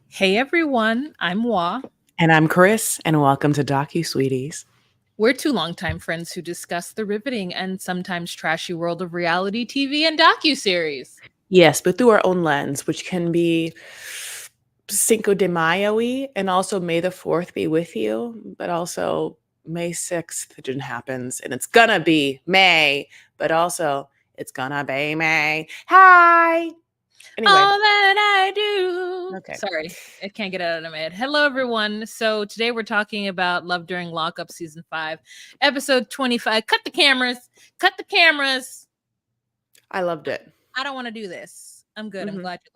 Hey everyone, I'm Wa. And I'm Chris, and welcome to Sweeties. We're two longtime friends who discuss the riveting and sometimes trashy world of reality TV and docuseries. Yes, but through our own lens, which can be Cinco de Mayo-y, and also May the 4th be with you, but also May 6th it happens, and it's gonna be May, but also it's gonna be May. Hi! Anyway. All that I do. Okay. Sorry, I can't get it out of my head. Hello everyone. So today we're talking about Love During Lockup Season 5, Episode 25. Cut the cameras. Cut the cameras. I loved it. I don't want to do this. I'm good. I'm glad you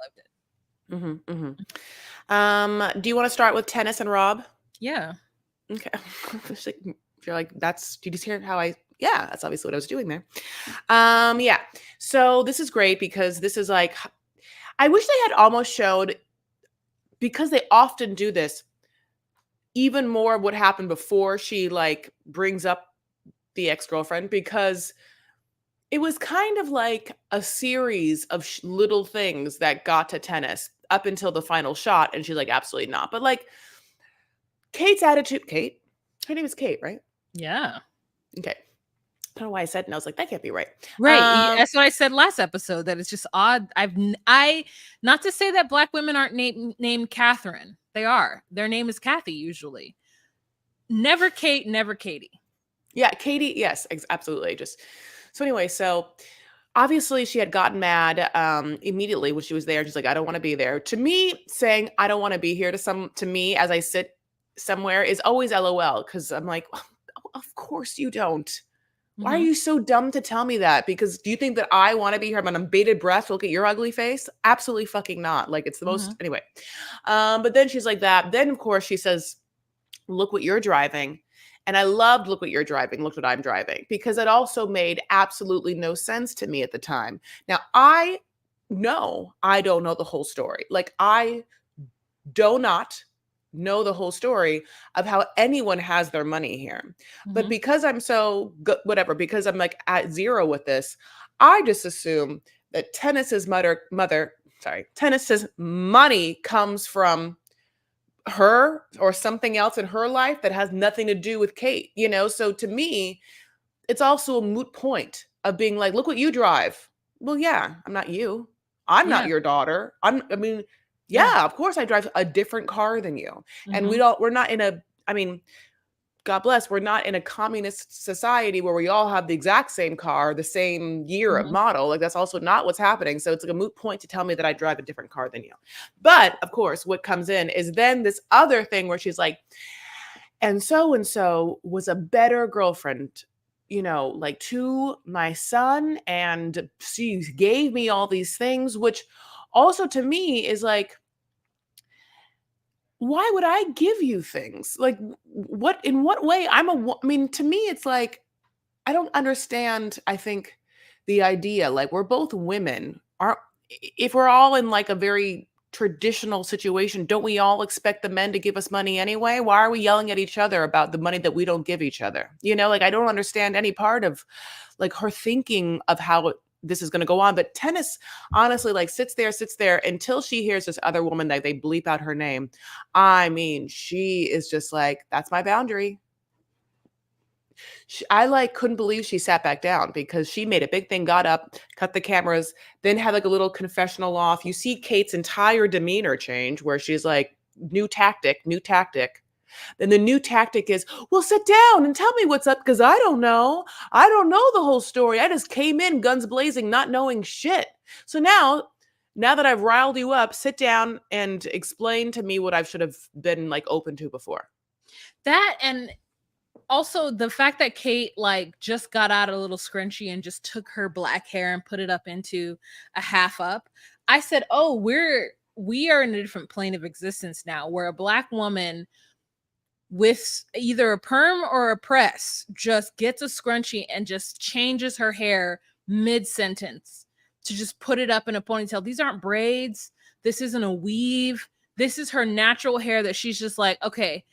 loved it. Do you want to start with Tennis and Rob? Yeah. Okay. You're like, did you just hear how yeah, that's obviously what I was doing there. Yeah. So this is great because this is like, I wish they had almost showed, because they often do this, even more of what happened before she like brings up the ex-girlfriend, because it was kind of like a series of little things that got to Tennis up until the final shot. And she's like, absolutely not. But like Kate's attitude, her name is Kate, right? Yeah. Okay. I don't know why I said it, and I was like, that can't be right. Right. That's what I said last episode, that it's just odd. Not to say that Black women aren't named Catherine. They are. Their name is Kathy usually. Never Kate, never Katie. Yeah, Katie. Yes, absolutely. So anyway, so obviously she had gotten mad immediately when she was there. She's like, I don't want to be there. To me, saying I don't want to be here to me as I sit somewhere is always LOL, because I'm like, oh, of course you don't. Why are you so dumb to tell me that? Because do you think that I want to be here? I'm on bated breath to look at your ugly face? Absolutely fucking not. Like, it's the most, anyway. But then she's like that. Then, of course, she says, look what you're driving. And I loved, look what you're driving, look what I'm driving, because it also made absolutely no sense to me at the time. Now, I know I don't know the whole story. Like, I do not know the whole story of how anyone has their money here. But because I'm so whatever, because I'm like at zero with this, I just assume that Tennis's Tennis's money comes from her or something else in her life that has nothing to do with Kate, So to me, it's also a moot point of being like, look what you drive. Well, yeah, I'm not you. I'm not your daughter. Yeah, of course I drive a different car than you. And we're not in God bless, we're not in a communist society where we all have the exact same car, the same year of model. Like, that's also not what's happening. So it's like a moot point to tell me that I drive a different car than you. But of course, what comes in is then this other thing where she's like, and so was a better girlfriend, like to my son, and she gave me all these things, which also to me is like, why would I give you things? Like, in what way? To me, it's like, I don't understand, I think, the idea. Like, we're both women. If we're all in like a very traditional situation, don't we all expect the men to give us money anyway? Why are we yelling at each other about the money that we don't give each other? Like, I don't understand any part of like her thinking of how this is going to go on. But Tennis honestly like sits there until she hears this other woman that they bleep out her name. She is just like, that's my boundary. I like couldn't believe she sat back down, because she made a big thing, got up, cut the cameras, then had like a little confessional off. You see Kate's entire demeanor change, where she's like, new tactic. Then the new tactic is, well, sit down and tell me what's up, because I don't know. I don't know the whole story. I just came in guns blazing, not knowing shit. So now that I've riled you up, sit down and explain to me what I should have been like open to before. That, and also the fact that Kate like just got out a little scrunchie and just took her black hair and put it up into a half up. I said, oh, we are in a different plane of existence now, where a Black woman with either a perm or a press just gets a scrunchie and just changes her hair mid-sentence to just put it up in a ponytail. These aren't braids. This isn't a weave. This is her natural hair that she's just like, okay,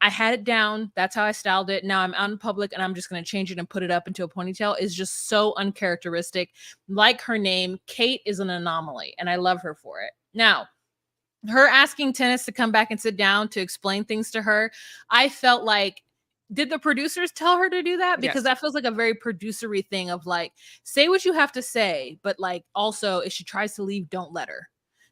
I had it down. That's how I styled it. Now I'm out in public and I'm just going to change it and put it up into a ponytail. Is just so uncharacteristic. Like her name, Kate is an anomaly, and I love her for it. Now, her asking Tennis to come back and sit down to explain things to her, I felt like, did the producers tell her to do that? Because Yes. that feels like a very producery thing of like, say what you have to say, but like also if she tries to leave, don't let her,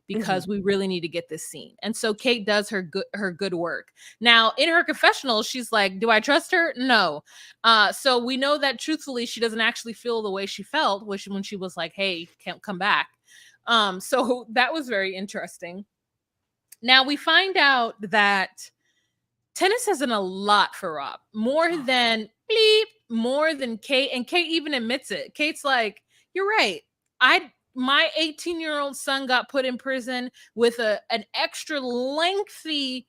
because we really need to get this scene. And so Kate does her good work. Now in her confessional, she's like, do I trust her? No. So we know that truthfully, she doesn't actually feel the way she felt when she was like, hey, can't come back. So that was very interesting. Now we find out that Tennis has done a lot for Rob, more than Kate, and Kate even admits it. Kate's like, "You're right. My 18-year-old son got put in prison with an extra lengthy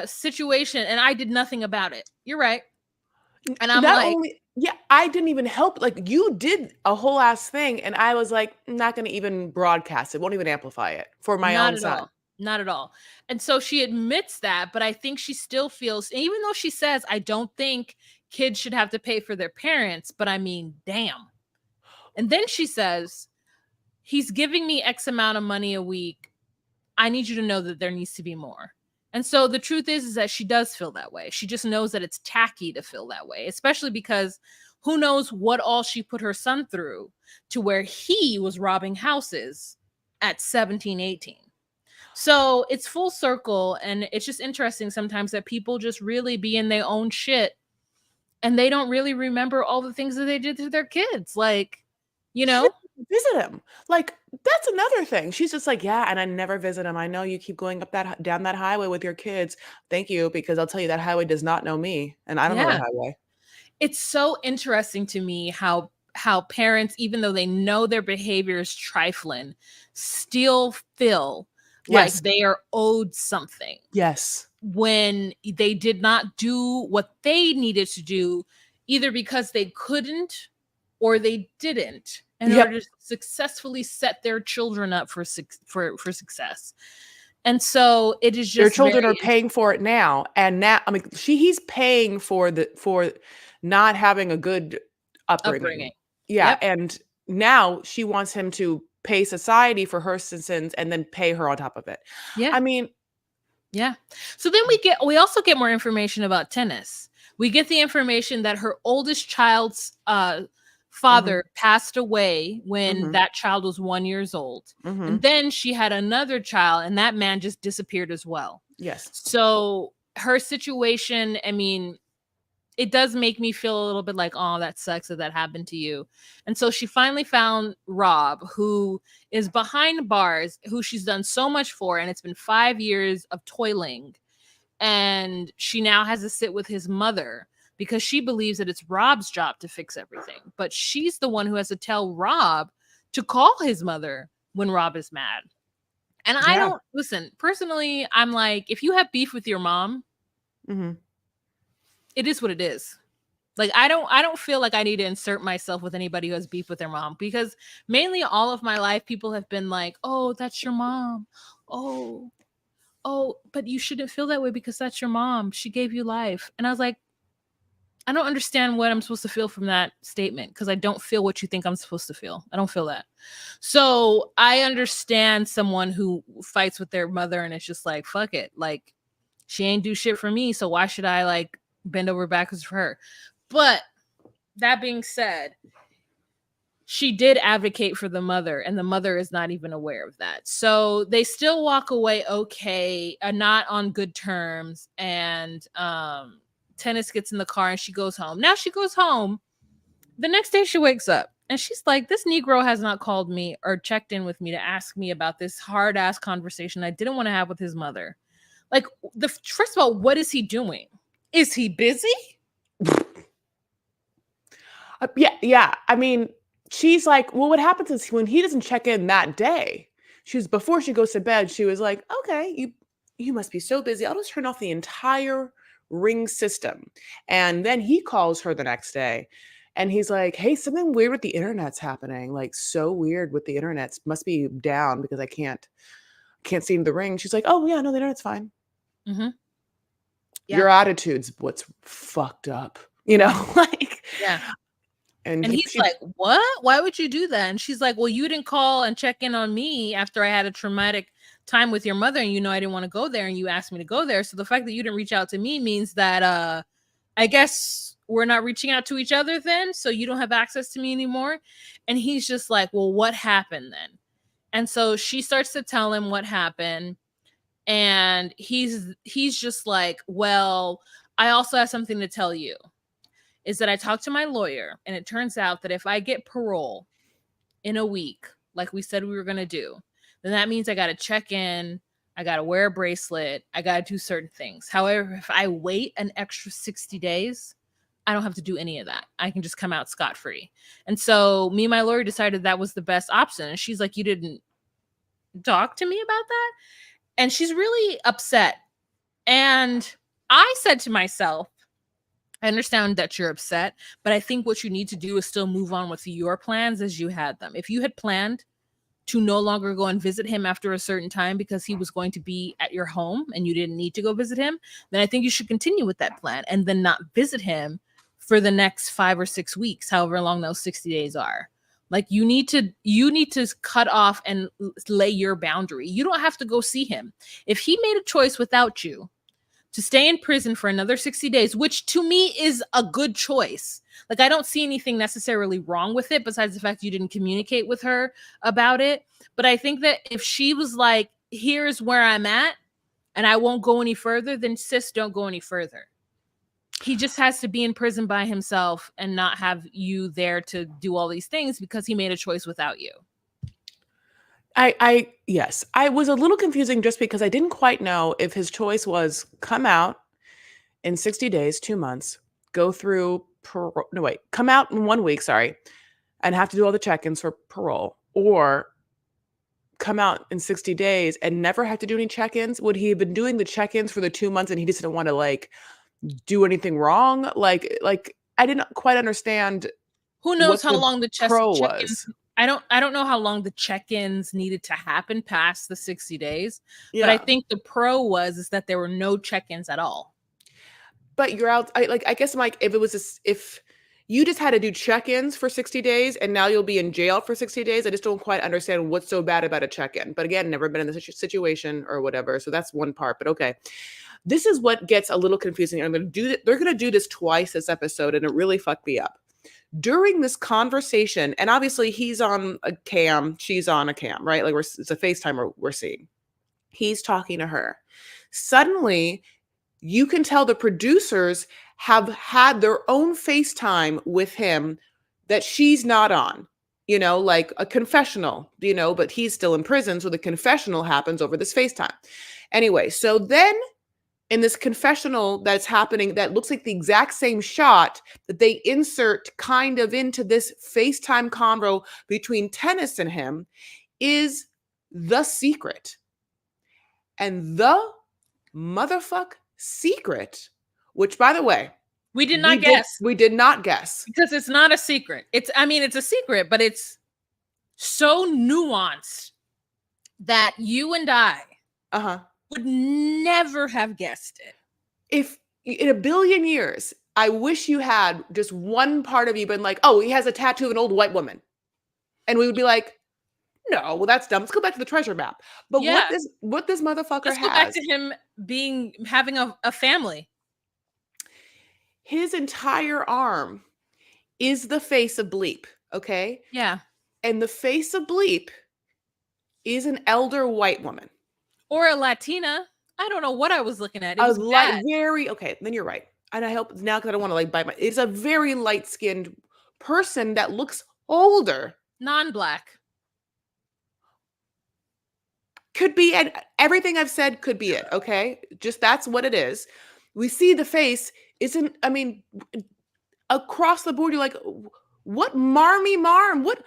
situation, and I did nothing about it. You're right." And I'm Not like, only yeah, I didn't even help, like, you did a whole ass thing, and I was like, "Not gonna even broadcast it, won't even amplify it for my not own at son." all. Not at all. And so she admits that, but I think she still feels, even though she says, I don't think kids should have to pay for their parents, but I mean, damn. And then she says, he's giving me X amount of money a week. I need you to know that there needs to be more. And so the truth is that she does feel that way. She just knows that it's tacky to feel that way, especially because who knows what all she put her son through to where he was robbing houses at 17, 18. So it's full circle. And it's just interesting sometimes that people just really be in their own shit and they don't really remember all the things that they did to their kids. Like, you She know, didn't visit him. Like, that's another thing. She's just like, "Yeah, and I never visit him. I know you keep going up down that highway with your kids. Thank you, because I'll tell you that highway does not know me, and I don't know that yeah. highway." It's so interesting to me how parents, even though they know their behavior is trifling, still feel like Yes. they are owed something Yes. when they did not do what they needed to do, either because they couldn't or they didn't, in Yep. order to successfully set their children up for success. And so it is Their just very children are paying for it now, and now I mean, he's paying for not having a good upbringing. upbringing. Yeah, Yep. and now she wants him to pay society for her sins and then pay her on top of it. Yeah. I mean, Yeah. So then we also get more information about Tennis. We get the information that her oldest child's mhm, father passed away when mhm, that child was 1 years old. And mhm, then she had another child, and that man just disappeared as well. yes. So her situation, I mean, it does make me feel a little bit like, oh, that sucks that that happened to you. And so she finally found Rob, who is behind bars, who she's done so much for, and it's been 5 years of toiling. And she now has to sit with his mother because she believes that it's Rob's job to fix everything. But she's the one who has to tell Rob to call his mother when Rob is mad. And I Yeah. don't listen, personally, I'm like, if you have beef with your mom, Mhm. it is what it is. Like I don't feel like I need to insert myself with anybody who has beef with their mom, because mainly all of my life people have been like, "Oh, that's your mom. Oh, oh, but you shouldn't feel that way because that's your mom. She gave you life." And I was like, I don't understand what I'm supposed to feel from that statement, because I don't feel what you think I'm supposed to feel. I don't feel that. So I understand someone who fights with their mother and it's just like, fuck it. Like, she ain't do shit for me. So why should I like bend over backwards for her? But that being said, she did advocate for the mother, and the mother is not even aware of that. So they still walk away okay, not on good terms. And Tennis gets in the car and she goes home. Now she goes home. The next day she wakes up and she's like, this Negro has not called me or checked in with me to ask me about this hard ass conversation I didn't want to have with his mother. Like, the first of all, what is he doing? Is he busy? Yeah, yeah. I mean, she's like, well, what happens is when he doesn't check in that day, before she goes to bed, she was like, okay, you must be so busy. I'll just turn off the entire Ring system. And then he calls her the next day and he's like, hey, something weird with the internet's happening. Like so weird with the internet. Must be down because I can't see the Ring. She's like, oh yeah, no, the internet's fine. Mm-hmm. Yeah. Your attitude's what's fucked up. You know, like Yeah. And And he's she like, "What? Why would you do that?" And she's like, "Well, you didn't call and check in on me after I had a traumatic time with your mother, and you know I didn't want to go there, and you asked me to go there. So the fact that you didn't reach out to me means that I guess we're not reaching out to each other then, so you don't have access to me anymore." And he's just like, "Well, what happened then?" And so she starts to tell him what happened, and he's just like, "Well, I also have something to tell you. Is that I talked to my lawyer, and it turns out that if I get parole in a week, like we said we were going to do, then that means I got to check in, I got to wear a bracelet, I got to do certain things. However, if I wait an extra 60 days, I don't have to do any of that. I can just come out scot free." And so me and my lawyer decided that was the best option. And she's like, "You didn't talk to me about that?" And she's really upset. And I said to myself, I understand that you're upset, but I think what you need to do is still move on with your plans as you had them. If you had planned to no longer go and visit him after a certain time because he was going to be at your home and you didn't need to go visit him, then I think you should continue with that plan and then not visit him for the next 5 or 6 weeks, however long those 60 days are. Like you need to cut off and lay your boundary. You don't have to go see him. If he made a choice without you to stay in prison for another 60 days, which to me is a good choice. Like, I don't see anything necessarily wrong with it besides the fact you didn't communicate with her about it. But I think that if she was like, "Here's where I'm at and I won't go any further," then sis, don't go any further. He just has to be in prison by himself and not have you there to do all these things because he made a choice without you. yes, I was a little confusing just because I didn't quite know if his choice was come out in 60 days, 2 months, go through no, wait, come out in 1 week, sorry, and have to do all the check-ins for parole, or come out in 60 days and never have to do any check-ins. Would he have been doing the check-ins for the 2 months and he just didn't want to like do anything wrong? Like I didn't quite understand Who knows what how the long the pro check-ins. was. I don't know how long the check-ins needed to happen past the 60 days, but I Yeah. think the pro was is that there were no check-ins at all. But you're out. I guess, Mike, if it was this, if you just had to do check-ins for 60 days and now you'll be in jail for 60 days, I just don't quite understand what's so bad about a check-in. But again, never been in this situation or whatever. So that's one part. But okay. This is what gets a little confusing. They're gonna do this twice this episode, and it really fucked me up. During this conversation, and obviously he's on a cam, she's on a cam, right? Like it's a FaceTime we're seeing. He's talking to her. Suddenly, you can tell the producers have had their own FaceTime with him that she's not on, like a confessional, but he's still in prison. So the confessional happens over this FaceTime. Anyway, so then in this confessional that's happening, that looks like the exact same shot that they insert kind of into this FaceTime convo between Tennis and him, is the secret. And the motherfuck secret, which by the way, We did not guess we did not guess. because it's not a secret. It's a secret, but it's so nuanced that you and I Uh-huh. would never have guessed it. If in a billion years, I wish you had just one part of you been like, "Oh, he has a tattoo of an old white woman." And we would be like, "No, well, that's dumb. Let's go back to the treasure map." But Yeah. what this motherfucker Let's go back has, to him having a family. his entire arm is the face of Bleep, okay? Yeah. And the face of Bleep is an elder white woman. Or a Latina. I don't know what I was looking at. It A was light, bad. very okay. Then you're right. And I hope now because I don't want to like bite my. It's a very light skinned person that looks older. Non-black. Could be, and everything I've said could be it. Okay, just that's what it is. We see the face isn't. I mean, across the board, you're like, what marmy marm? What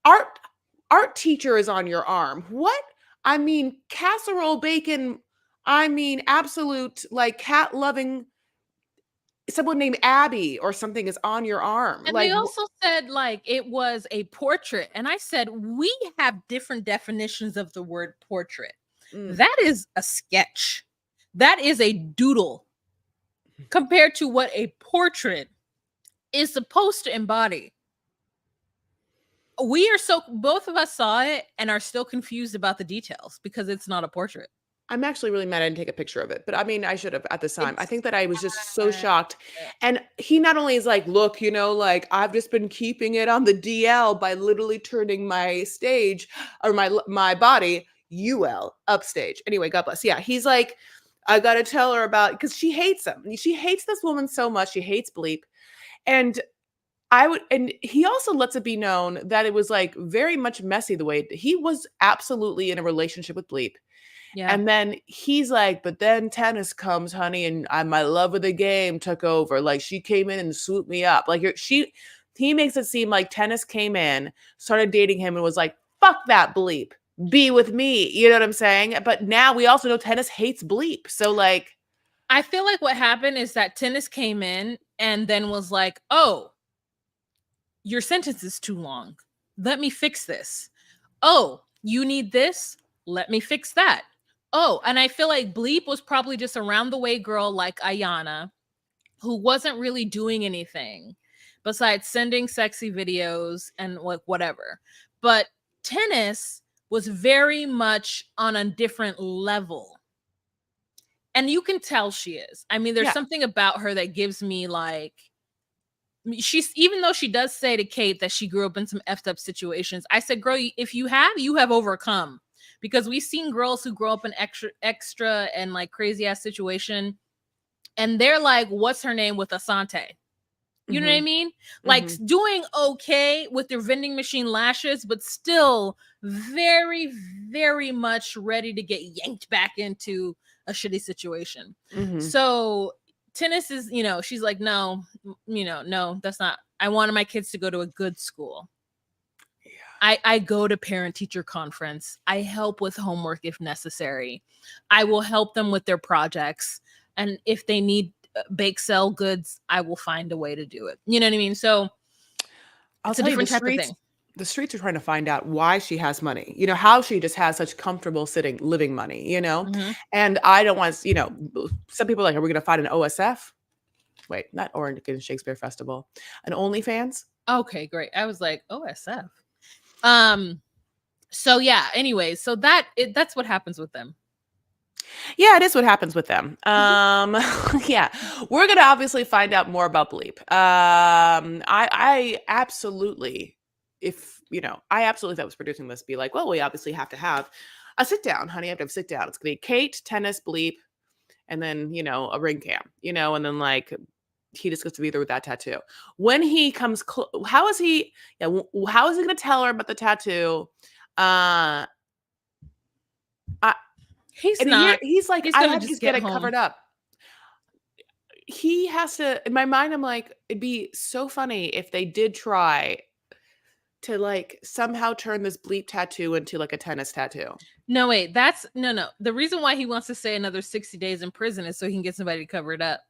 art teacher is on your arm? What? I mean, casserole bacon. I mean, absolute like cat loving someone named Abby or something is on your arm. And they also said like it was a portrait. And I said, we have different definitions of the word portrait. That is a sketch. That is a doodle compared to what a portrait is supposed to embody. We are so both of us saw it and are still confused about the details because it's not a portrait. I'm actually really mad I didn't take a picture of it, but I mean, I should have at the time. I It's think that I was just so uh, shocked. And he not only is like, look, like I've just been keeping it on the DL by literally turning my stage or my body UL upstage. Anyway, God bless. Yeah, he's like, I gotta tell her about because she hates him. She hates this woman so much. She hates Bleep. And and he also lets it be known that it was like very much messy the way he was absolutely in a relationship with Bleep. yeah. And then he's like, but then tennis comes, honey, and my love of the game took over. Like she came in and swooped me up. Like he makes it seem like tennis came in, started dating him, and was like, fuck that Bleep. Be with me. You know what I'm saying? But now we also know tennis hates Bleep. So like, I feel like what happened is that Tennis came in and then was like, "Oh, your sentence is too long. Let me fix this. Oh, you need this? Let me fix that." Oh, and I feel like Bleep was probably just a round the way girl like Ayana, who wasn't really doing anything besides sending sexy videos and like whatever. But Tennis was very much on a different level. And you can tell she is. I mean, there's yeah. something about her that gives me like she's even though she does say to Kate that she grew up in some effed up situations. I said, "Girl, if you have overcome." Because we've seen girls who grow up in extra and like crazy ass situation and they're like, what's her name with Asante? You know what I Hmm. mean? Like Hmm. doing okay with their vending machine lashes, but still very, very much ready to get yanked back into a shitty situation. Hmm. So Tennis is, she's like, no, no, that's not. I wanted my kids to go to a good school. I go to parent teacher conference. I help with homework if necessary. I will help them with their projects. And if they need bake sale goods, I will find a way to do it. You know what I mean? So I'll it's a tell you, different type of thing. the streets are trying to find out why she has money, how she just has such comfortable living money. Hmm. And I don't want, some people are like, are we going to find an OSF? Wait, not Oregon Shakespeare Festival, an OnlyFans? Okay, great. I was like, OSF. So yeah, anyways, so that's what happens with them. Yeah, it is what happens with them. Yeah, we're gonna obviously find out more about Bleep. I absolutely, if I absolutely, if I was producing this, be like, well, we obviously have to have a sit down, honey. I have to have a sit down. It's gonna be Kate, Tennis, Bleep, and then a ring cam, and then like he just gets to be there with that tattoo. When he comes, how is he? Yeah, how is he gonna tell her about the tattoo? Uh, I, He's and here not. he's like, He's I gonna had to just just get get it home. covered up. He has to, in my mind, I'm like, it'd be so funny if they did try to like somehow turn this Bleep tattoo into like a tennis tattoo. No, wait, that's no. The reason why he wants to stay another 60 days in prison is so he can get somebody to cover it up.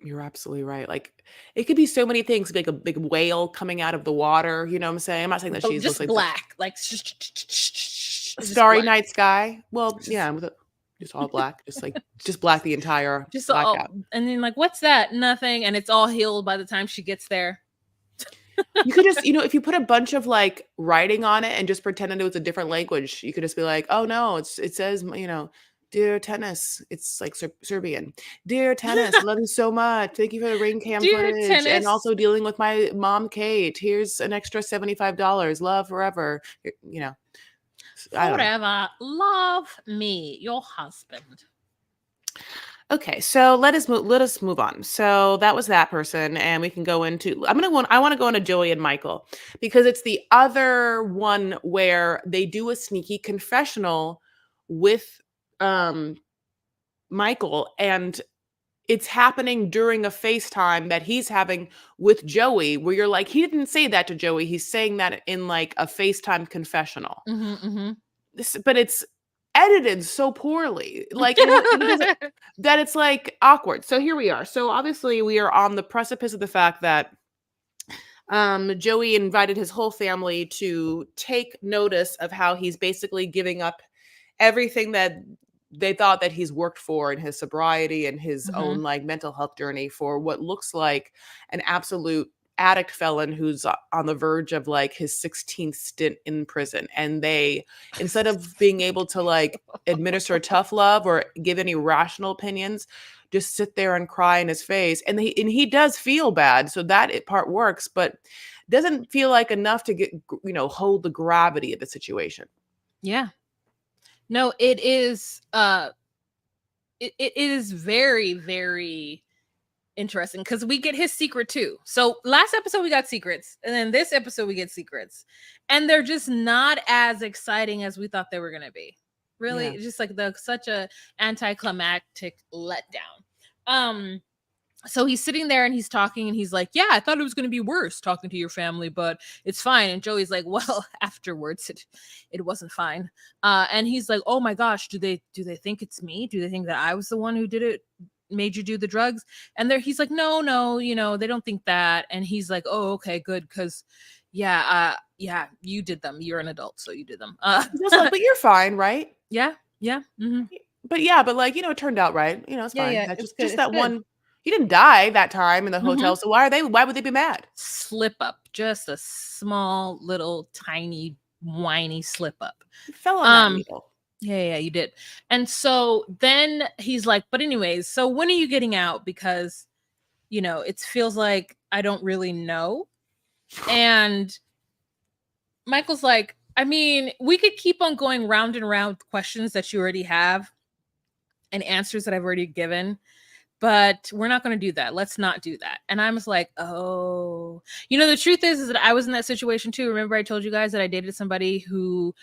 You're absolutely right. Like it could be so many things, like a big whale coming out of the water. You know what I'm saying? I'm not saying that she's looks Just like the black, like just starry black, night sky. Well, just yeah, just all black, just black the entire just all. blackout. And then like, what's that? Nothing, and it's all healed by the time she gets there. You could just, if you put a bunch of like writing on it and just pretended it was a different language, you could just be like, oh no, it says, dear tennis. It's like Serbian. Dear tennis, love you so much. Thank you for the ring cam Dear footage and Tennis, also dealing with my mom, Kate. Here's an extra $75. Love forever. I don't know. forever love me, your husband. Okay, so let us move on. So that was that person, and we can go into. I want to go into Joey and Michael because it's the other one where they do a sneaky confessional with um Michael, and it's happening during a FaceTime that he's having with Joey, where you're like, he didn't say that to Joey. He's saying that in like a FaceTime confessional. Mm-hmm, But it's edited so poorly, like he doesn't mm-hmm. that it's like awkward. So here we are. So obviously we are on the precipice of the fact that Joey invited his whole family to take notice of how he's basically giving up everything that they thought that he's worked for in his sobriety and his own like mental health journey for what looks like an absolute addict felon who's on the verge of like his 16th stint in prison, and they, instead of being able to like administer tough love or give any rational opinions, just sit there and cry in his face. And he does feel bad, so part works, but doesn't feel like enough to get, hold the gravity of the situation. Yeah. No, it is it is very, very interesting because we get his secret too. So last episode we got secrets, and then this episode we get secrets, and they're just not as exciting as we thought they were going to be. Really, Yeah. just like such a anticlimactic letdown. So he's sitting there and he's talking and he's like, yeah, I thought it was going to be worse talking to your family, but it's fine. And Joey's like, well, afterwards it wasn't fine. And he's like, oh my gosh, do they think it's me? Do they think that I was the one who did it, made you do the drugs? And he's like, no, they don't think that. And he's like, oh, okay, good. Cause yeah, you did them. You're an adult, so you did them. He's also like, but you're fine, right? Yeah. Mm-hmm. But like, it turned out right. It's fine. Yeah, That's it's good. just that one. He didn't die that time in the hotel. Mm-hmm. So why would they be mad? Slip up, just a small little tiny whiny slip up. He fell on that needle. Yeah, you did. And so then he's like, but anyways, so when are you getting out? Because it feels like I don't really know. And Michael's like, I mean, we could keep on going round and round with questions that you already have and answers that I've already given, but we're not going to do that. Let's not do that. And I was like, oh, the truth is that I was in that situation too. Remember I told you guys that I dated somebody who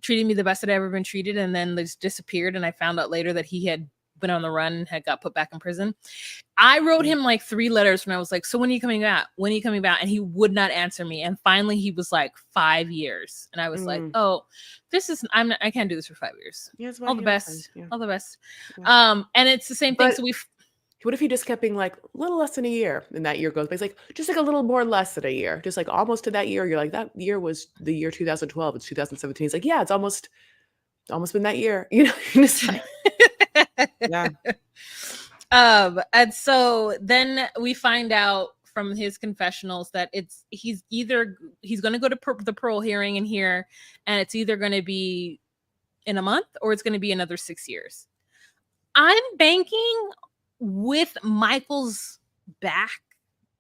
treated me the best that I've ever been treated, and then they just disappeared, and I found out later that he had been on the run and had got put back in prison. I wrote him like 3 letters when I was like, so when are you coming back? When are you coming back? And he would not answer me. And finally he was like 5 years. And I was like, oh, I can't do this for 5 years. All the best. Yeah. All the best. Yeah. And it's the same thing. So what if he just kept being like a little less than a year, and that year goes by? It's like just like a little more less than a year, just like almost to that year. You're like, that year was the year 2012. It's 2017. He's like, yeah, it's almost been that year. Just like, yeah. And so then we find out from his confessionals that he's going to go to the parole hearing in here, and it's either going to be in a month or it's going to be another 6 years. I'm banking with Michael's back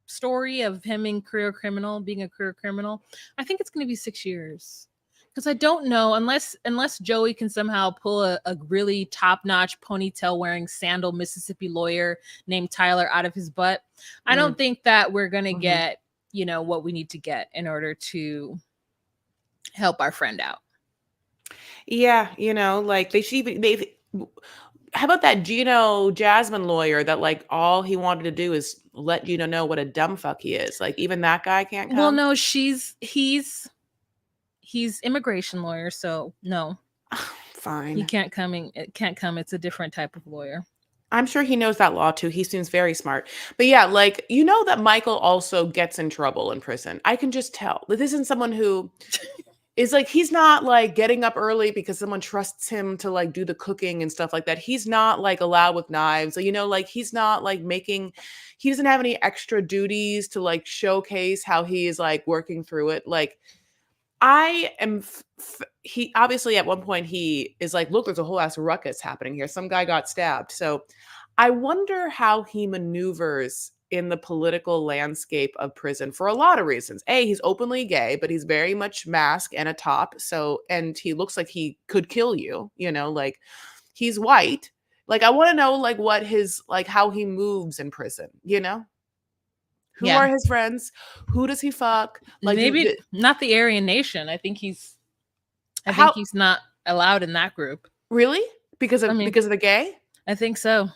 story of him being a career criminal. I think it's going to be 6 years. Because I don't know, unless Joey can somehow pull a really top-notch ponytail-wearing sandal Mississippi lawyer named Tyler out of his butt, I don't think that we're going to get, what we need to get in order to help our friend out. Yeah, like how about that Gino Jasmine lawyer that like all he wanted to do is let Gino know what a dumb fuck he is? Like even that guy can't come? Well, no, he's immigration lawyer, so no. Fine. He can't come. It can't come. It's a different type of lawyer. I'm sure he knows that law too. He seems very smart. But yeah, like that Michael also gets in trouble in prison. I can just tell. This isn't someone who is like, he's not like getting up early because someone trusts him to like do the cooking and stuff like that. He's not like allowed with knives. Like he's not like he doesn't have any extra duties to like showcase how he is like working through it. Like I am, he obviously at one point he is like, look, there's a whole ass ruckus happening here. Some guy got stabbed. So I wonder how he maneuvers in the political landscape of prison for a lot of reasons. A, he's openly gay, but he's very much mask and a top. So, and he looks like he could kill you, like he's white. Like, I want to know like what how he moves in prison, Who are his friends? Who does he fuck? Like maybe not the Aryan Nation. I think he's not allowed in that group. Really? Because of the gay? I think so.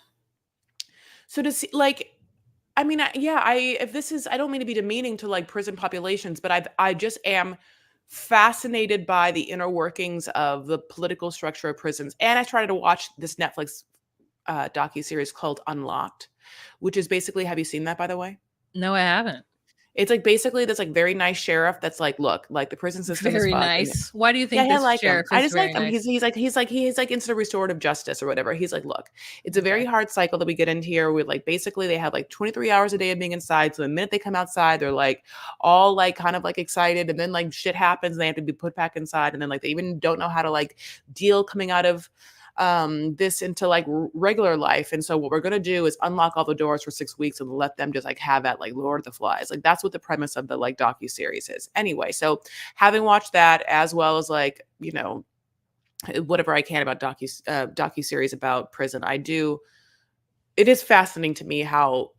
So does he like? I mean, I don't mean to be demeaning to like prison populations, but I just am fascinated by the inner workings of the political structure of prisons. And I tried to watch this Netflix docuseries called Unlocked, which is basically, have you seen that, by the way? No, I haven't. It's like basically this like very nice sheriff that's like, look, like the prison system is Very fucked. And nice. Why do you yeah, think yeah, I this like him. sheriff I is just like very him. nice? He's like into restorative justice or whatever. He's like, look, it's a very Okay. hard cycle that we get into here with like basically they have like 23 hours a day of being inside. So the minute they come outside, they're like all like kind of like excited, and then like shit happens and they have to be put back inside. And then like they even don't know how to like deal coming out of this into like regular life. And so what we're gonna do is unlock all the doors for 6 weeks and let them just like have at like Lord of the Flies. Like that's what the premise of the like docu-series is. Anyway, so having watched that as well as like, whatever I can about docu-series about prison, it is fascinating to me how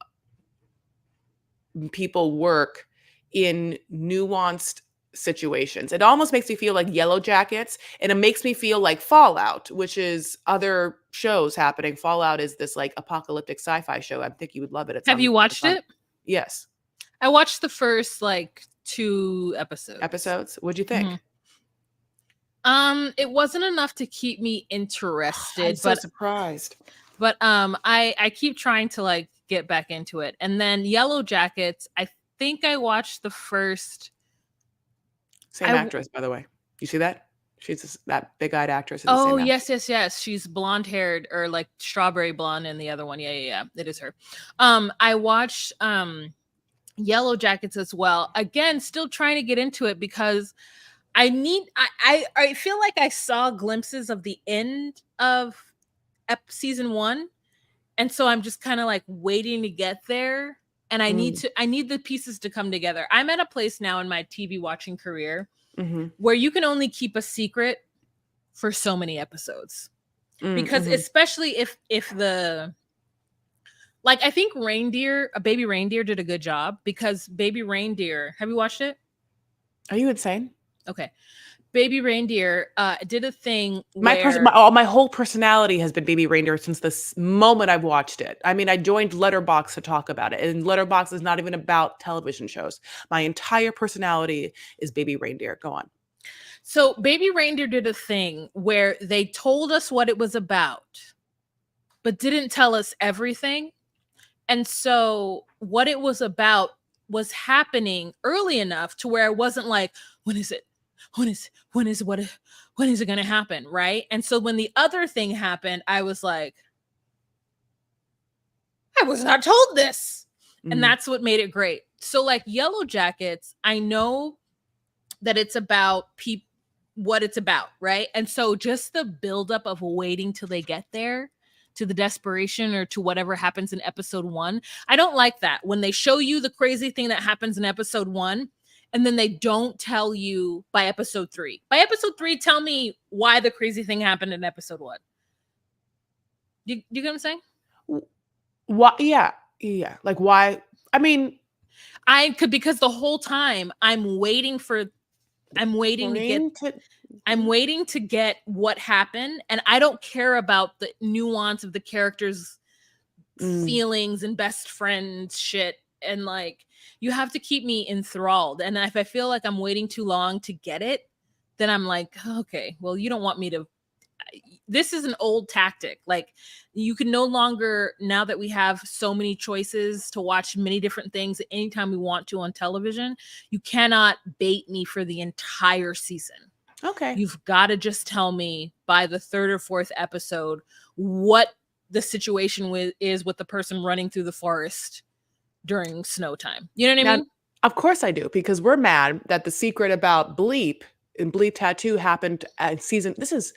people work in nuanced situations. It almost makes me feel like Yellow Jackets, and it makes me feel like Fallout, which is other shows happening. Fallout is this like apocalyptic sci-fi show. I think you would love it. Have you It's watched on it? yes. I watched the first like 2 episodes. Episodes. What'd you hmm think? It wasn't enough to keep me I'm interested, so but surprised. I keep trying to like get back into it. And then Yellow Jackets, I think I watched the first. Same actress, by the way. You see that? That big-eyed actress is the Oh, same actress. yes, yes, yes. She's blonde haired or like strawberry blonde in the other one. Yeah, yeah, yeah. It is her. I watched Yellow Jackets as well. Again, still trying to get into it because I feel like I saw glimpses of the end of season 1. And so I'm just kind of like waiting to get there. And I Mm, need the pieces to come together. I'm at a place now in my TV watching career mhm, where you can only keep a secret for so many episodes. Because mhm. especially if the like I think Reindeer, a Baby Reindeer did a good job because Baby Reindeer, have you watched it? Are you insane? Okay. Baby Reindeer did a thing My person, where my whole personality has been Baby Reindeer since this moment I've watched it. I mean, I joined Letterbox to talk about it, and Letterbox is not even about television shows. My entire personality is Baby Reindeer. Go on. so Baby Reindeer did a thing where they told us what it was about, but didn't tell us everything. And so what it was about was happening early enough to where it wasn't like, when is it? When is it going to happen? Right. And so when the other thing happened, I was like, I was not told this. And Mm, that's what made it great. So, like Yellow Jackets, I know that it's about people, what it's about, right? And so just the buildup of waiting till they get there to the desperation or to whatever happens in episode 1. I don't like that when they show you the crazy thing that happens in episode 1 and then they don't tell you by episode 3. By episode 3, tell me why the crazy thing happened in episode 1. You get what I'm saying? why? Yeah, yeah. Like why? I mean, I could, because the whole time I'm waiting to get trying to. I'm waiting to get what happened, and I don't care about the nuance of the characters' Mm, feelings and best friends shit. And like, you have to keep me enthralled. And if I feel like I'm waiting too long to get it, then I'm like, okay, well, you don't want me to. This is an old tactic. Like, you can no longer, now that we have so many choices to watch many different things anytime we want to on television, you cannot bait me for the entire season. okay. You've got to just tell me by the 3rd or 4th episode what the situation is with the person running through the forest during snow time. You know what I Now, mean? of course I do, because we're mad that the secret about Bleep and Bleep Tattoo happened at season. This is,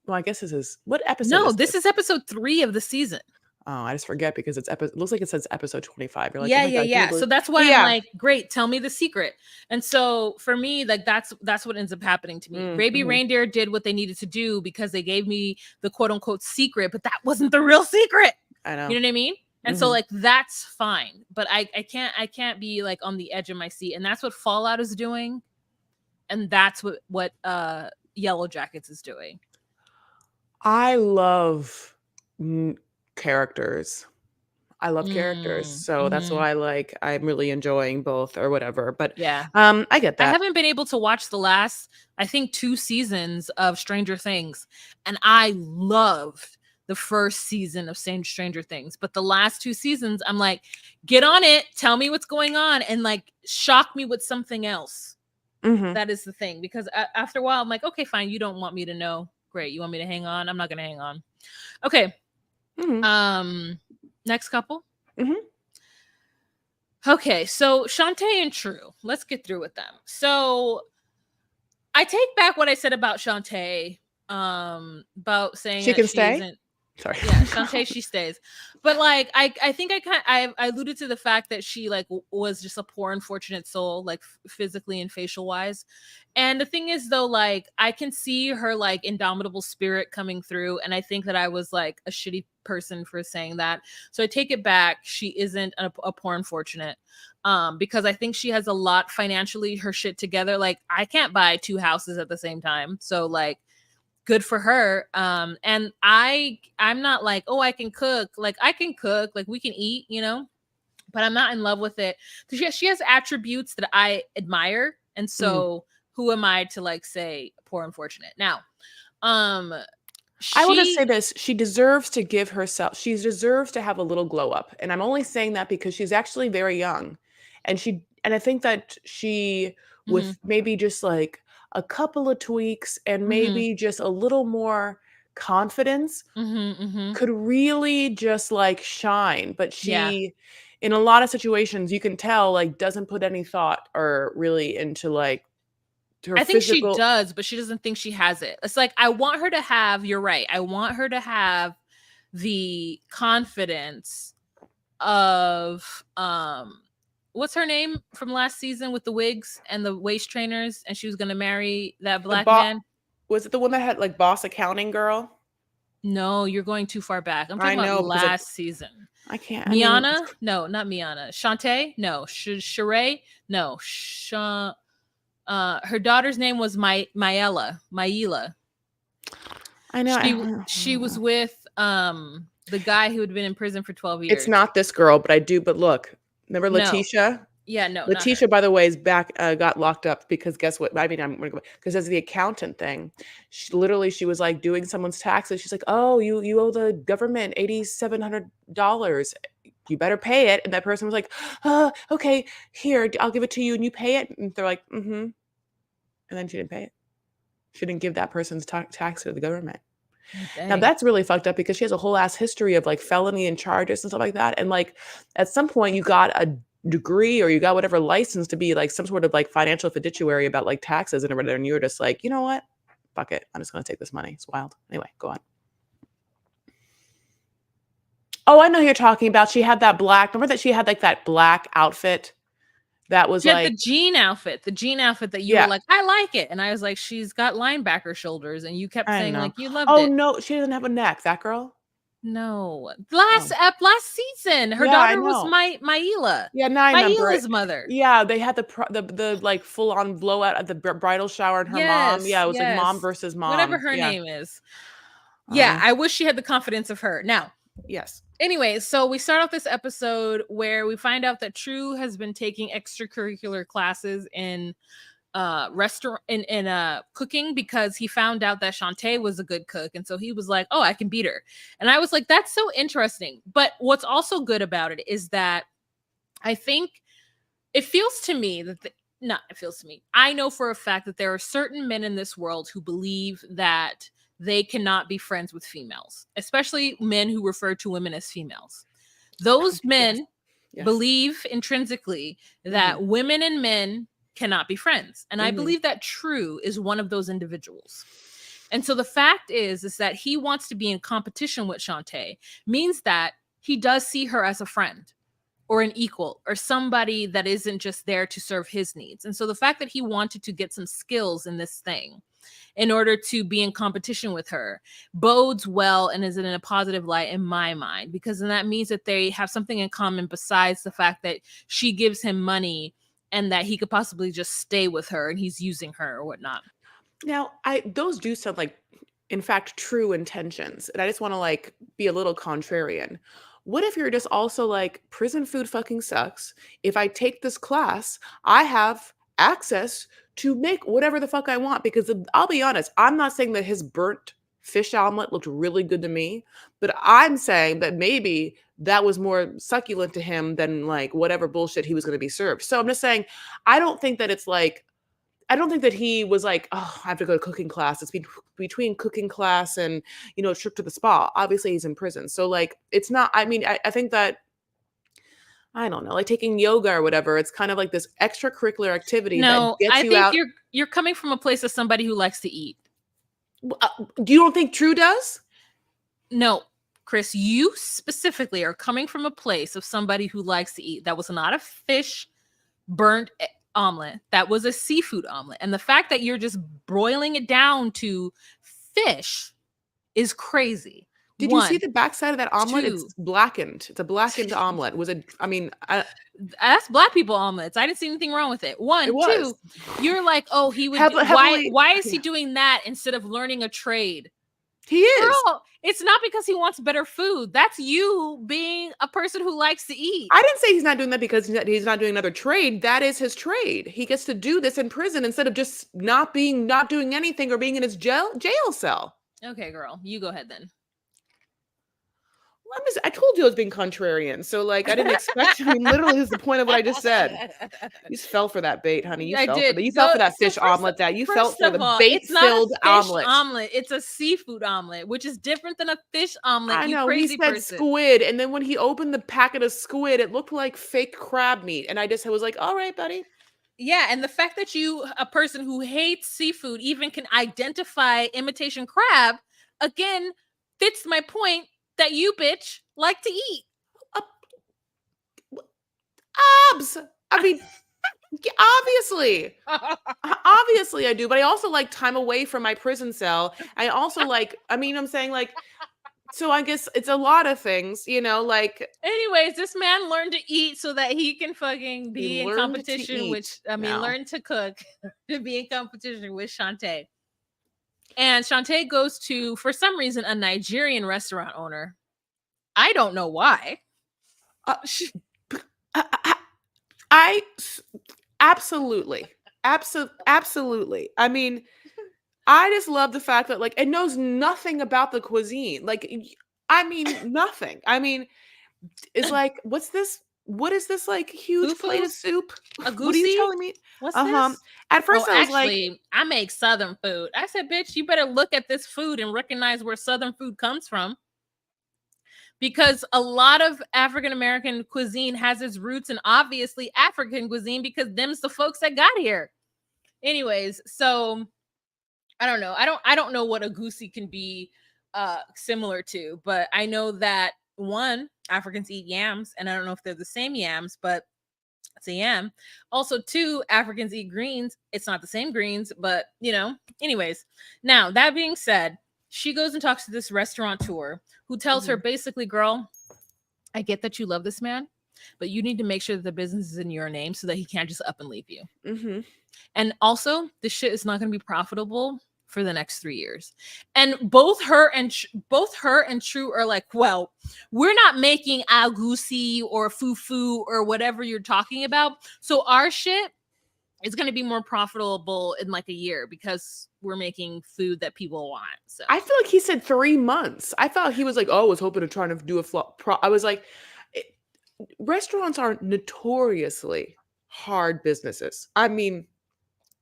well, I guess this is, what episode No, is this this? is episode 3 of the season. Oh, I just forget because it looks like it says episode 25. You're like, oh Yeah, my yeah, God, can you yeah. believe? So that's But why I'm yeah. like, great, tell me the secret. And so for me, like that's what ends up happening to me. Baby Mhm. Reindeer did what they needed to do because they gave me the quote unquote secret, but that wasn't the real secret. I You know. know what I mean? And so Mhm. like that's fine. But I can't be like on the edge of my seat. And that's what Fallout is doing. And that's what Yellow Jackets is doing. I love characters. I love characters. So that's Mm-hmm. why I'm really enjoying both or whatever. But Yeah. I get I that. haven't been able to watch the last, I think, 2 seasons of Stranger Things, and I loved the first season of Stranger Things. But the last 2 seasons, I'm like, get on it, tell me what's going on, and like shock me with something else. Mhm. That is the thing, because after a while, I'm like, okay, fine, you don't want me to know. Great, you want me to hang on? I'm not gonna hang on. Okay. Mhm. Next couple. Mhm. Okay, so Shantae and True. Let's get through with them. So I take back what I said about Shantae, about saying She that can she stay? isn't. Sorry. Yeah, Shantae, she stays. But like, I think I alluded to the fact that she like was just a poor unfortunate soul, like physically and facial wise. And the thing is though, like I can see her like indomitable spirit coming through, and I think that I was like a shitty person for saying that. So I take it back. She isn't a poor unfortunate. Because I think she has a lot financially her shit together. Like I can't buy 2 houses at the same time. So like good for her. And I'm not like, oh, I can cook. Like I can cook, like we can eat, you know, but I'm not in love with it. She has attributes that I admire. And Mm. so who am I to like say poor unfortunate? Now, um I will just say she this, she deserves to give herself she deserves to have a little glow up, and I'm only saying that because she's actually very young, and I think that she, mhm, with maybe just, like, a couple of tweaks and mhm, maybe just a little more confidence, mhm, mhm. could really just, like, shine, but Yeah. she, in a lot of situations, you can tell, like, doesn't put any thought or really into, like, her I think she physical. does, but she doesn't think she has it. It's like I want her to have, you're right. I want her to have the confidence of what's her name from last season with the wigs and the waist trainers, and she was going to marry that The black bo man. Was it the one that had, like, Boss Accounting Girl? No, you're going too far back. I'm I talking about know because last season. I can't, I mean, it's Miana? No, not Miana. Shantae? No. Sheree? No. Her daughter's name was Maila. I know. She was with the guy who had been in prison for 12 It's years. not this girl, but I do, but look, remember No. Letitia? Yeah, no, not her. Letitia, by the way, is back, got locked up because guess what? I mean, I'm gonna go because as the accountant thing, she was like doing someone's taxes. She's like, "Oh, you owe the government $8,700. You better pay it." And that person was like, okay, here, I'll give it to you, and you pay it." And they're like, "Mm-hmm," and then she didn't pay it. She didn't give that person's tax to the government. Oh, Now dang. that's really fucked up because she has a whole ass history of like felony and charges and stuff like that. And like at some point you got a degree or you got whatever license to be like some sort of like financial fiduciary about like taxes and everything. And you were just like, you know what? Fuck it. I'm just gonna take this money. It's wild. Anyway, go on. Oh, I know who you're talking about. She had that black, remember that she had like that black outfit that was She had like, the jean outfit that you were yeah, like, I like it. And I was like, she's got linebacker shoulders. And you kept I saying, know. like, you loved Oh it. no, she doesn't have a neck, that girl. No. Oh, Last season, her yeah, I daughter was know. Maila. Yeah, now I remember it. Maila's mother. Yeah, they had the, like, full-on blowout at the bridal shower and her mom. Yes, Yeah, it was like mom yes. versus Whatever mom. her Yeah. name is. Yeah, Uh, I wish she had the confidence of her. Now, yes. anyway, so we start off this episode where we find out that True has been taking extracurricular classes in restaurant in cooking because he found out that Shantae was a good cook, and so he was like, oh, I can beat her. And I was like, that's so interesting. But what's also good about it is that I think it feels to me that not it feels to me, I know for a fact that there are certain men in this world who believe that they cannot be friends with females, especially men who refer to women as females. Those Yes. men Yes. believe intrinsically Mhm. that women and men cannot be friends. And I Mhm. believe that True is one of those individuals. And so the fact is that he wants to be in competition with Shantae means that he does see her as a friend or an equal or somebody that isn't just there to serve his needs. And so the fact that he wanted to get some skills in this thing in order to be in competition with her bodes well and is in a positive light in my mind, because then that means that they have something in common besides the fact that she gives him money and that he could possibly just stay with her and he's using her or whatnot. Now, I those do sound like, in fact, true intentions, and I just wanna, like, be a little contrarian. What if you're just also like, "Prison food fucking sucks. If I take this class, I have access to make whatever the fuck I want," because I'll be honest, I'm not saying that his burnt fish omelet looked really good to me. But I'm saying that maybe that was more succulent to him than like whatever bullshit he was going to be served. So I'm just saying, I don't think that it's like, I don't think that he was like, oh, I have to go to cooking class. It's between cooking class and, a trip to the spa. Obviously, he's in prison. So, like, it's not, I mean, I think that, I don't know, like taking yoga or whatever, it's kind of like this extracurricular activity that No, gets I you think out. you're coming from a place of somebody who likes to eat. You don't think True does? No, Chris, you specifically are coming from a place of somebody who likes to eat. That was not a fish burnt omelet. That was a seafood omelet. And the fact that you're just broiling it down to fish is crazy. Did you see One, the backside of that omelet? It's two. blackened. It's a blackened omelet. Was it? I mean, That's black people omelets. I didn't see anything wrong with it. it One, was two, you're like, oh, he would heavily. why is he Yeah, doing that instead of learning a trade? he is. Girl, it's not because he wants better food. That's you being a person who likes to eat. I didn't say he's not doing that because he's not doing another trade. That is his trade. He gets to do this in prison instead of just not doing anything or being in his jail cell. Okay, girl, you go ahead then. I told you I was being contrarian. So like I didn't expect. I mean, literally is the point of what I just said. You just fell for that bait, honey. You I fell for did. that. You fell for that fish first, omelet. That you fell first for of the all, it's not a bait-filled fish omelet. It's a seafood omelet, which is different than a fish omelet. I You know. He crazy said person. squid, and then when he opened the packet of squid, it looked like fake crab meat, and I just was like, "All right, buddy." Yeah, and the fact that you, a person who hates seafood, even can identify imitation crab, again, fits my point that you bitch like to eat. Uh, Abs. I mean, obviously. Obviously I do, but I also like time away from my prison cell. I also like, I mean, I'm saying like, so I guess it's a lot of things, like Anyways, this man learned to eat so that he can fucking he be in learned to competition with, eat now. learn to cook to be in competition with Shantae. And Shantae goes to, for some reason, a Nigerian restaurant owner. I don't know why. Uh, I absolutely, absolutely. I mean, I just love the fact that like it knows nothing about the cuisine. Like, I mean, nothing. I mean, it's like, what's this? What is this like huge plate Fufu? of soup? A What are you goosey? telling me? What's Uh-huh. this? At Oh, first I was like, actually, I make Southern food. I said, bitch, you better look at this food and recognize where Southern food comes from. Because a lot of African American cuisine has its roots in obviously African cuisine because them's the folks that got here. Anyways, so I don't know. I don't know what a goosey can be similar to, but I know that one, Africans eat yams, and I don't know if they're the same yams, but it's a yam. Also, two, Africans eat greens. It's not the same greens, but anyways. Now, that being said, she goes and talks to this restaurateur who tells her basically, girl, I get that you love this man, but you need to make sure that the business is in your name so that he can't just up and leave you. mm-hmm. And also, this shit is not going to be profitable for the next 3 years. And both her and True are like, well, we're not making agusi or fufu or whatever you're talking about. So our shit is going to be more profitable in like a year because we're making food that people want. So I feel like he said 3 months. I thought he was like, oh, I was hoping to try to do a flop. I was like, restaurants are notoriously hard businesses. I mean,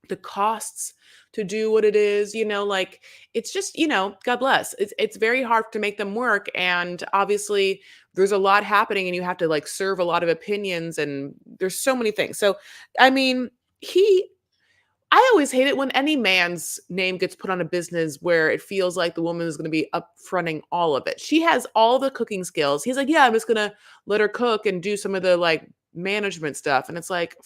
the costs to do what it is, like it's just, God bless. It's very hard to make them work. And obviously there's a lot happening and you have to like serve a lot of opinions and there's so many things. So, I mean, I always hate it when any man's name gets put on a business where it feels like the woman is going to be upfronting all of it. She has all the cooking skills. He's like, yeah, I'm just going to let her cook and do some of the like management stuff. And it's like,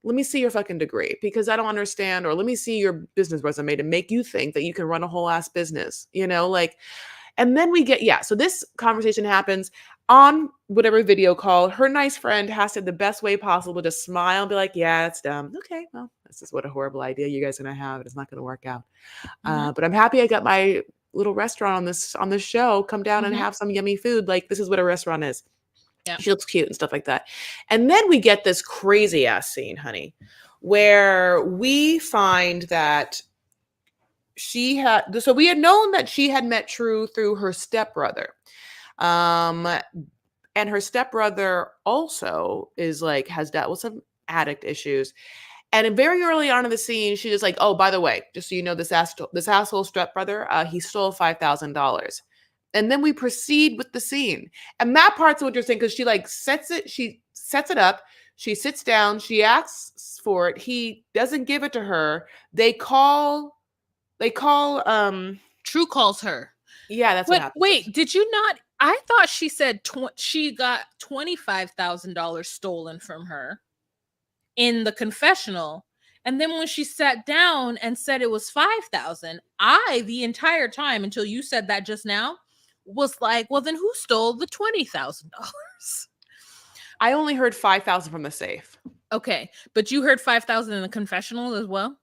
let me see your fucking degree because I don't understand, or let me see your business resume to make you think that you can run a whole ass business, like, and then we get, yeah. So this conversation happens on whatever video call. Her nice friend has to, the best way possible, to smile and be like, yeah, it's dumb. Okay, well, this is what a horrible idea you guys are going to have. It's not going to work out. But I'm happy I got my little restaurant on this show. Come down and have some yummy food. Like, this is what a restaurant is. Yeah. She looks cute and stuff like that. And then we get this crazy ass scene, honey, where we find that we had known that she had met True through her stepbrother. Um, and her stepbrother also is like has dealt with some addict issues. And very early on in the scene, she's just like, "Oh, by the way, just so you know, this asshole stepbrother, he stole $5,000." And then we proceed with the scene, and that part's interesting because she sets it up. She sits down, she asks for it. He doesn't give it to her. They call. True calls her. Yeah, that's what But happens. wait, did you not? I thought she said she got $25,000 stolen from her in the confessional. And then when she sat down and said it was 5,000, the entire time until you said that just now was like, well, then who stole the $20,000? I only heard 5,000 from the safe. Okay, but you heard 5,000 in the confessional as well?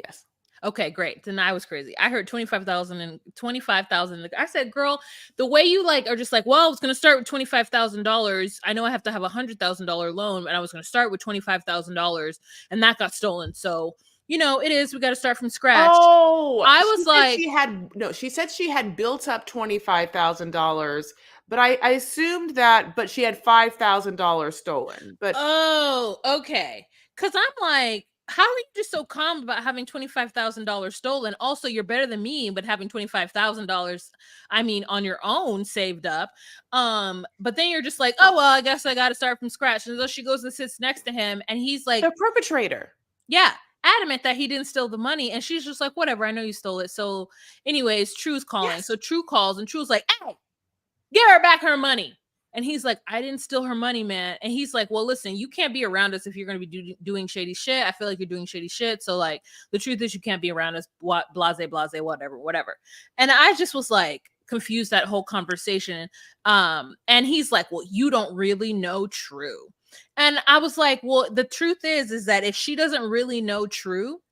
Yes. Okay, great. Then I was crazy. I heard 25,000 and 25,000. I said, girl, the way you like are just like, well, I was gonna start with $25,000. I know I have to have $100,000 loan, and I was gonna start with $25,000, and that got stolen. So it is. We got to start from scratch. Oh, I was like, she said she had built up $25,000, but I assumed that, but she had $5,000 stolen. But oh, okay. Because I'm like, how are you just so calm about having $25,000 stolen? Also, you're better than me, but having $25,000, I mean, on your own saved up. But then you're just like, oh well, I guess I got to start from scratch. And so she goes and sits next to him, and he's like, the perpetrator. yeah, adamant that he didn't steal the money, and she's just like, whatever, I know you stole it. So, anyways, True's calling. Yes. So True calls, and True's like, hey, give her back her money. And he's like, I didn't steal her money, man. And he's like, well, listen, you can't be around us if you're going to be doing shady shit. I feel like you're doing shady shit. So, like, the truth is you can't be around us. What, blase, whatever. And I just was like, confused that whole conversation. And he's like, well, you don't really know True. And I was like, well, the truth is that if she doesn't really know True,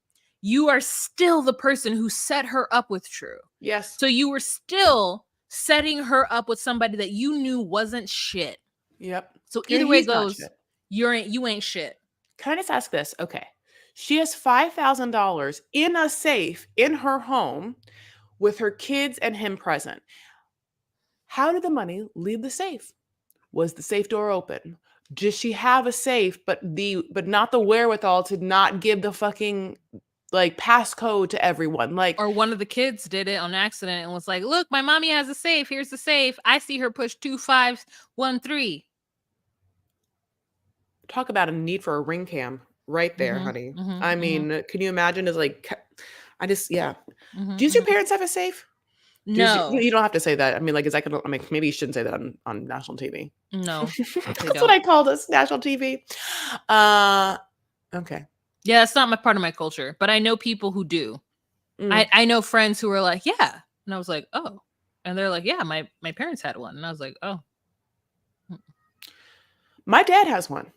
you are still the person who set her up with True. Yes. So you were still setting her up with somebody that you knew wasn't shit. Yep. So either way it He's not goes, shit. you ain't shit. Can I just ask this? Okay. She has $5,000 in a safe in her home with her kids and him present. How did the money leave the safe? Was the safe door open? Does she have a safe, but not the wherewithal to not give the fucking like passcode to everyone? Like, Or one of the kids did it on accident and was like, look, my mommy has a safe. Here's the safe. I see her push 2513. talk about a need for a ring cam right there, honey. I mean, can you imagine? Is like, yeah. Do your parents have a safe? No. You don't have to say that. I mean, like, is that gonna? I mean, maybe you shouldn't say that on national TV. No, That's what I called us, national TV. Okay. Yeah, that's not part of my culture, but I know people who do. I know friends who are like, yeah, and I was like, oh, and they're like, yeah, my parents had one, and I was like, oh. My dad has one.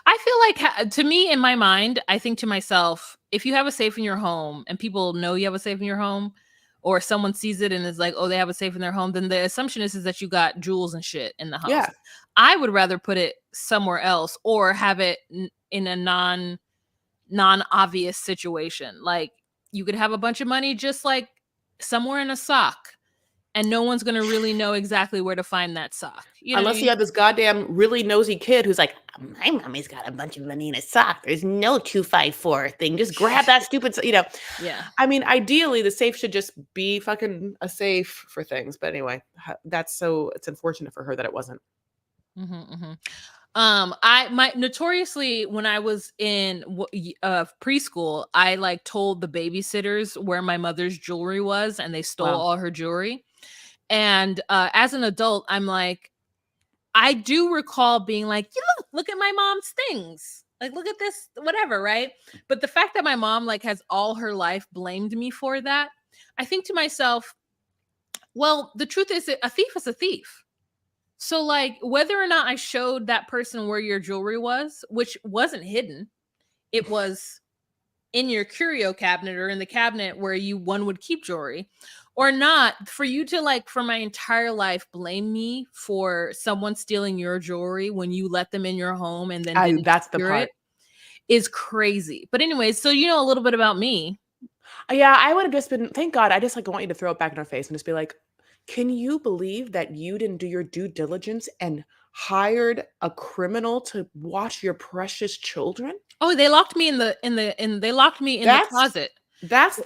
I feel like, to me, in my mind, I think to myself, if you have a safe in your home and people know you have a safe in your home, or someone sees it and is like, oh, they have a safe in their home, then the assumption is that you got jewels and shit in the house. Yeah. I would rather put it somewhere else or have it in a non-obvious situation. Like, you could have a bunch of money just like somewhere in a sock, and no one's going to really know exactly where to find that sock. Unless you have this goddamn really nosy kid who's like, my mommy's got a bunch of money in a sock. There's no 254 thing. Just grab that stupid, Yeah. I mean, ideally, the safe should just be fucking a safe for things. But anyway, it's unfortunate for her that it wasn't. I notoriously, when I was in preschool, I like told the babysitters where my mother's jewelry was, and they stole all her jewelry. And as an adult, I'm like, I do recall being like, look at my mom's things. Like, look at this, whatever, right? But the fact that my mom like has all her life blamed me for that, I think to myself, well, the truth is a thief is a thief. So, like, whether or not I showed that person where your jewelry was, which wasn't hidden, it was in your curio cabinet or in the cabinet where one would keep jewelry, or not, for you to like for my entire life blame me for someone stealing your jewelry when you let them in your home and then that's the part is crazy. But anyways, so a little bit about me. Yeah, I would have just been, thank God, I just like want you to throw it back in her face and just be like, can you believe that you didn't do your due diligence and hired a criminal to watch your precious children? Oh, they locked me in they locked me in the That's closet. that's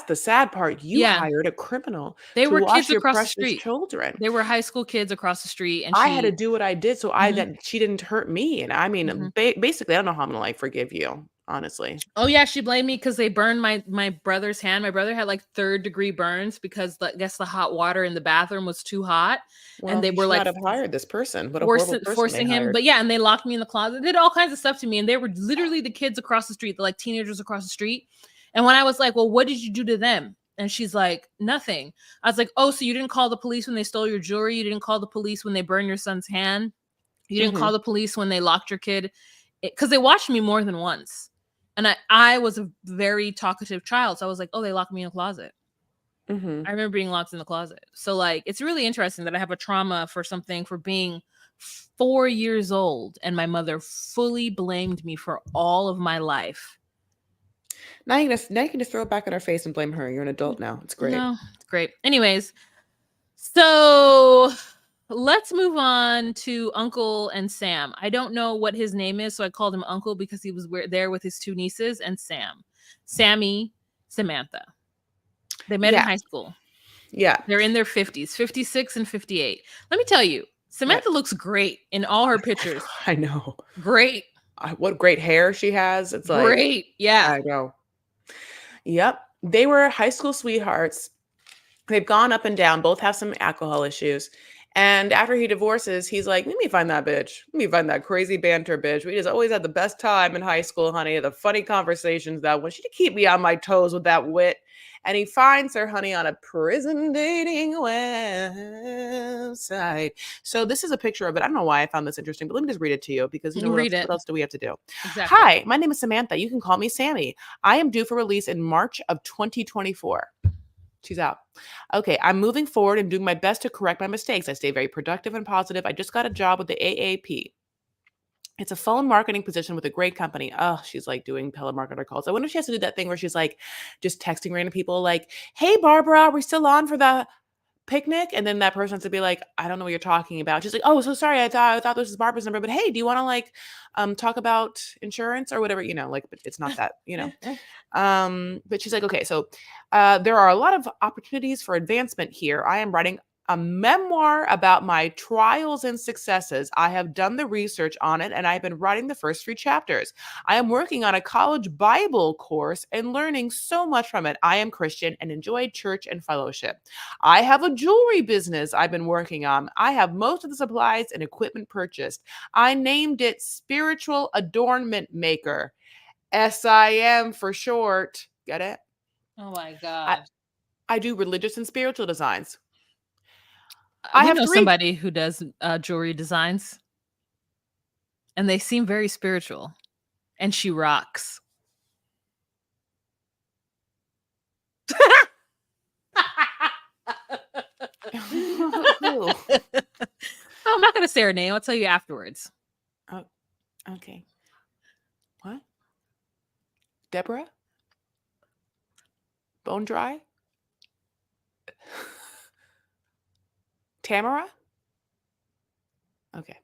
the sad part. You Yeah, hired a criminal they to were watch kids your across the precious street. children. They were high school kids across the street, and I had to she do what I did so I Mhm, that she didn't hurt me. And I mhm. mean, basically, I don't know how I'm gonna like forgive you, honestly. Oh, yeah, she blamed me because they burned my brother's hand. My brother had, like, third-degree burns because the I guess the hot water in the bathroom was too hot, and Well, they you were, should like, not have hired this person. What a horrible forcing person they forcing him, hired. but yeah, and they locked me in the closet, did all kinds of stuff to me, and they were literally the kids across the street, the like teenagers across the street. And when I was like, "Well, what did you do to them?" And she's like, "Nothing." I was like, "Oh, so you didn't call the police when they stole your jewelry? You didn't call the police when they burned your son's hand? You didn't Mhm, call the police when they locked your kid?" Because they watched me more than once. And I was a very talkative child. So I was like, "Oh, they locked me in a closet." mhm. I remember being locked in the closet. So like it's really interesting that I have a trauma for something for being 4 years old and my mother fully blamed me for all of my life. Now you can just throw it back in her face and blame her. You're an adult now. It's great. No, it's great. Anyways, so let's move on to Uncle and Sam. I don't know what his name is, so I called him Uncle because he was there with his two nieces and Sam. Sammy, Samantha. They met in Yeah, high school. yeah. They're in their 50s, 56 and 58. Let me tell you, What? Samantha looks great in all her pictures. I know. Great. What great hair she has. It's like, Great. Yeah. I know. Yep. They were high school sweethearts. They've gone up and down, both have some alcohol issues. And after he divorces, he's like, let me find that bitch. Let me find that crazy banter bitch. We just always had the best time in high school, honey. The funny conversations that one. She'd keep me on my toes with that wit. And he finds her, honey, on a prison dating website. So this is a picture of it. I don't know why I found this interesting, but let me just read it to you because you know Read it. what else do we have to do? Exactly. Hi, my name is Samantha. You can call me Sammy. I am due for release in March of 2024. She's out. Okay, I'm moving forward and doing my best to correct my mistakes. I stay very productive and positive. I just got a job with the AAP. It's a phone marketing position with a great company. Oh, she's like doing telemarketer calls. I wonder if she has to do that thing where she's like just texting random people, like, hey, Barbara, are we still on for the picnic? And then that person has to be like, I don't know what you're talking about. She's like, oh, so sorry. I thought this was Barbara's number, but hey, do you want to like talk about insurance or whatever? Like, but it's not that. But she's like, okay, so there are a lot of opportunities for advancement here. I am writing a memoir about my trials and successes. I have done the research on it and I've been writing the first 3 chapters. I am working on a college Bible course and learning so much from it. I am Christian and enjoy church and fellowship. I have a jewelry business I've been working on. I have most of the supplies and equipment purchased. I named it Spiritual Adornment Maker. SIM for short. Get it? Oh my I, god. I do religious and spiritual designs. I We have know three. somebody who does jewelry designs, and they seem very spiritual, and she rocks. Who? Oh, I'm not gonna say her name. I'll tell you afterwards. Oh, okay. What? Deborah? Bone dry? Tamara? Okay.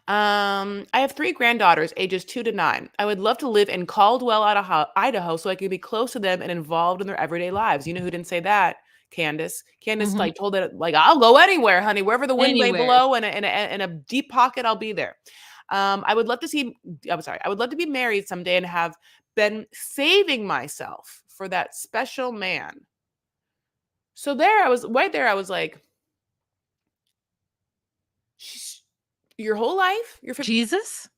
I have 3 granddaughters, ages 2 to 9. I would love to live in Caldwell, Idaho, so I can be close to them and involved in their everyday lives. You know who didn't say that? Candace. Candace Mhm. like told it like I'll go anywhere, honey, wherever the wind may Anywhere. blow, in a deep pocket, I'll be there. I would love to see. I'm sorry. I would love to be married someday and have been saving myself for that special man. So there, I was right there. I was like, she's, your whole life, Jesus?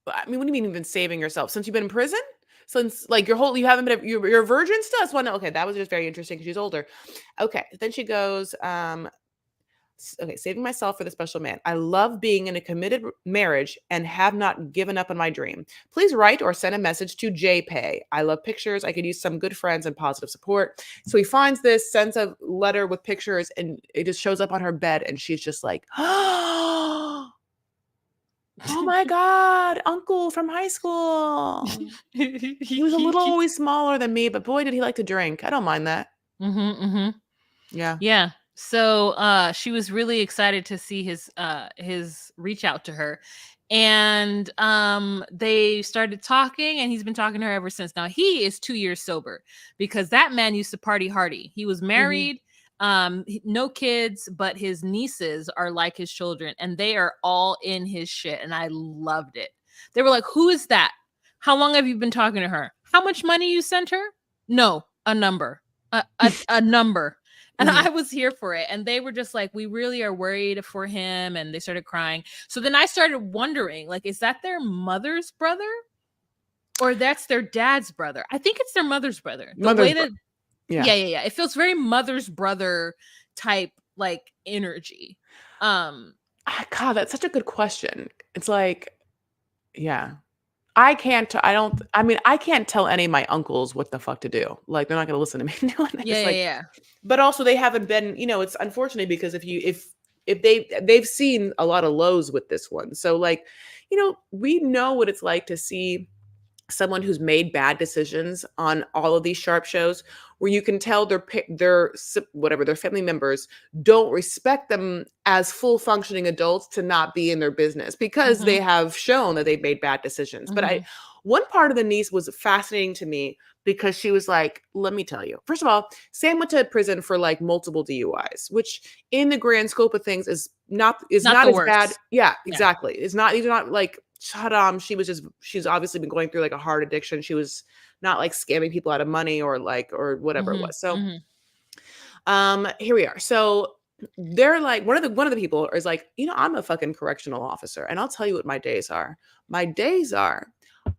I mean, what do you mean you've been saving yourself since you've been in prison? Since like you haven't been you're a virgin still? That's one. Okay, that was just very interesting because she's older. Okay, then she goes, okay, saving myself for the special man. I love being in a committed marriage and have not given up on my dream. Please write or send a message to JPay. I love pictures. I could use some good friends and positive support. So he finds this, sends a letter with pictures, and it just shows up on her bed, and she's just like, oh. Oh my god, uncle from high school. He was a little always smaller than me, but boy, did he like to drink. I don't mind that. Mm-hmm. Yeah. Yeah. So she was really excited to see his reach out to her. And they started talking, and he's been talking to her ever since. Now he is 2 years sober because that man used to party hardy. He was Mhm. married, no kids, but his nieces are like his children, and they are all in his shit, and I loved it. They were like, "Who is that? How long have you been talking to her? How much money you sent her?" No, a number. A number. And Mhm. I was here for it. And they were just like, we really are worried for him. And they started crying. So then I started wondering, like, is that their mother's brother? Or that's their dad's brother? I think it's their mother's brother. The Mother's way bro that, yeah. yeah. It feels very mother's brother type like energy. Um, God, that's such a good question. It's like, yeah. I can't tell any of my uncles what the fuck to do. Like, they're not gonna listen to me. No, and yeah, it's yeah, like, yeah. but also they haven't been, it's unfortunate because if they've seen a lot of lows with this one. So like, we know what it's like to see someone who's made bad decisions on all of these sharp shows where you can tell whatever their family members don't respect them as full functioning adults to not be in their business because they Mm-hmm. have shown that they've made bad decisions. But I Mm-hmm. one part of the niece was fascinating to me because she was like, let me tell you, first of all, Sam went to prison for like multiple DUIs, which in the grand scope of things is Not not the as bad. worst. Yeah, Yeah. exactly. These are not like she's obviously been going through like a hard addiction. She was not like scamming people out of money or whatever it Mm-hmm. was. So Mm-hmm. here we are. So they're like one of the people is like, I'm a fucking correctional officer, and I'll tell you what my days are. My days are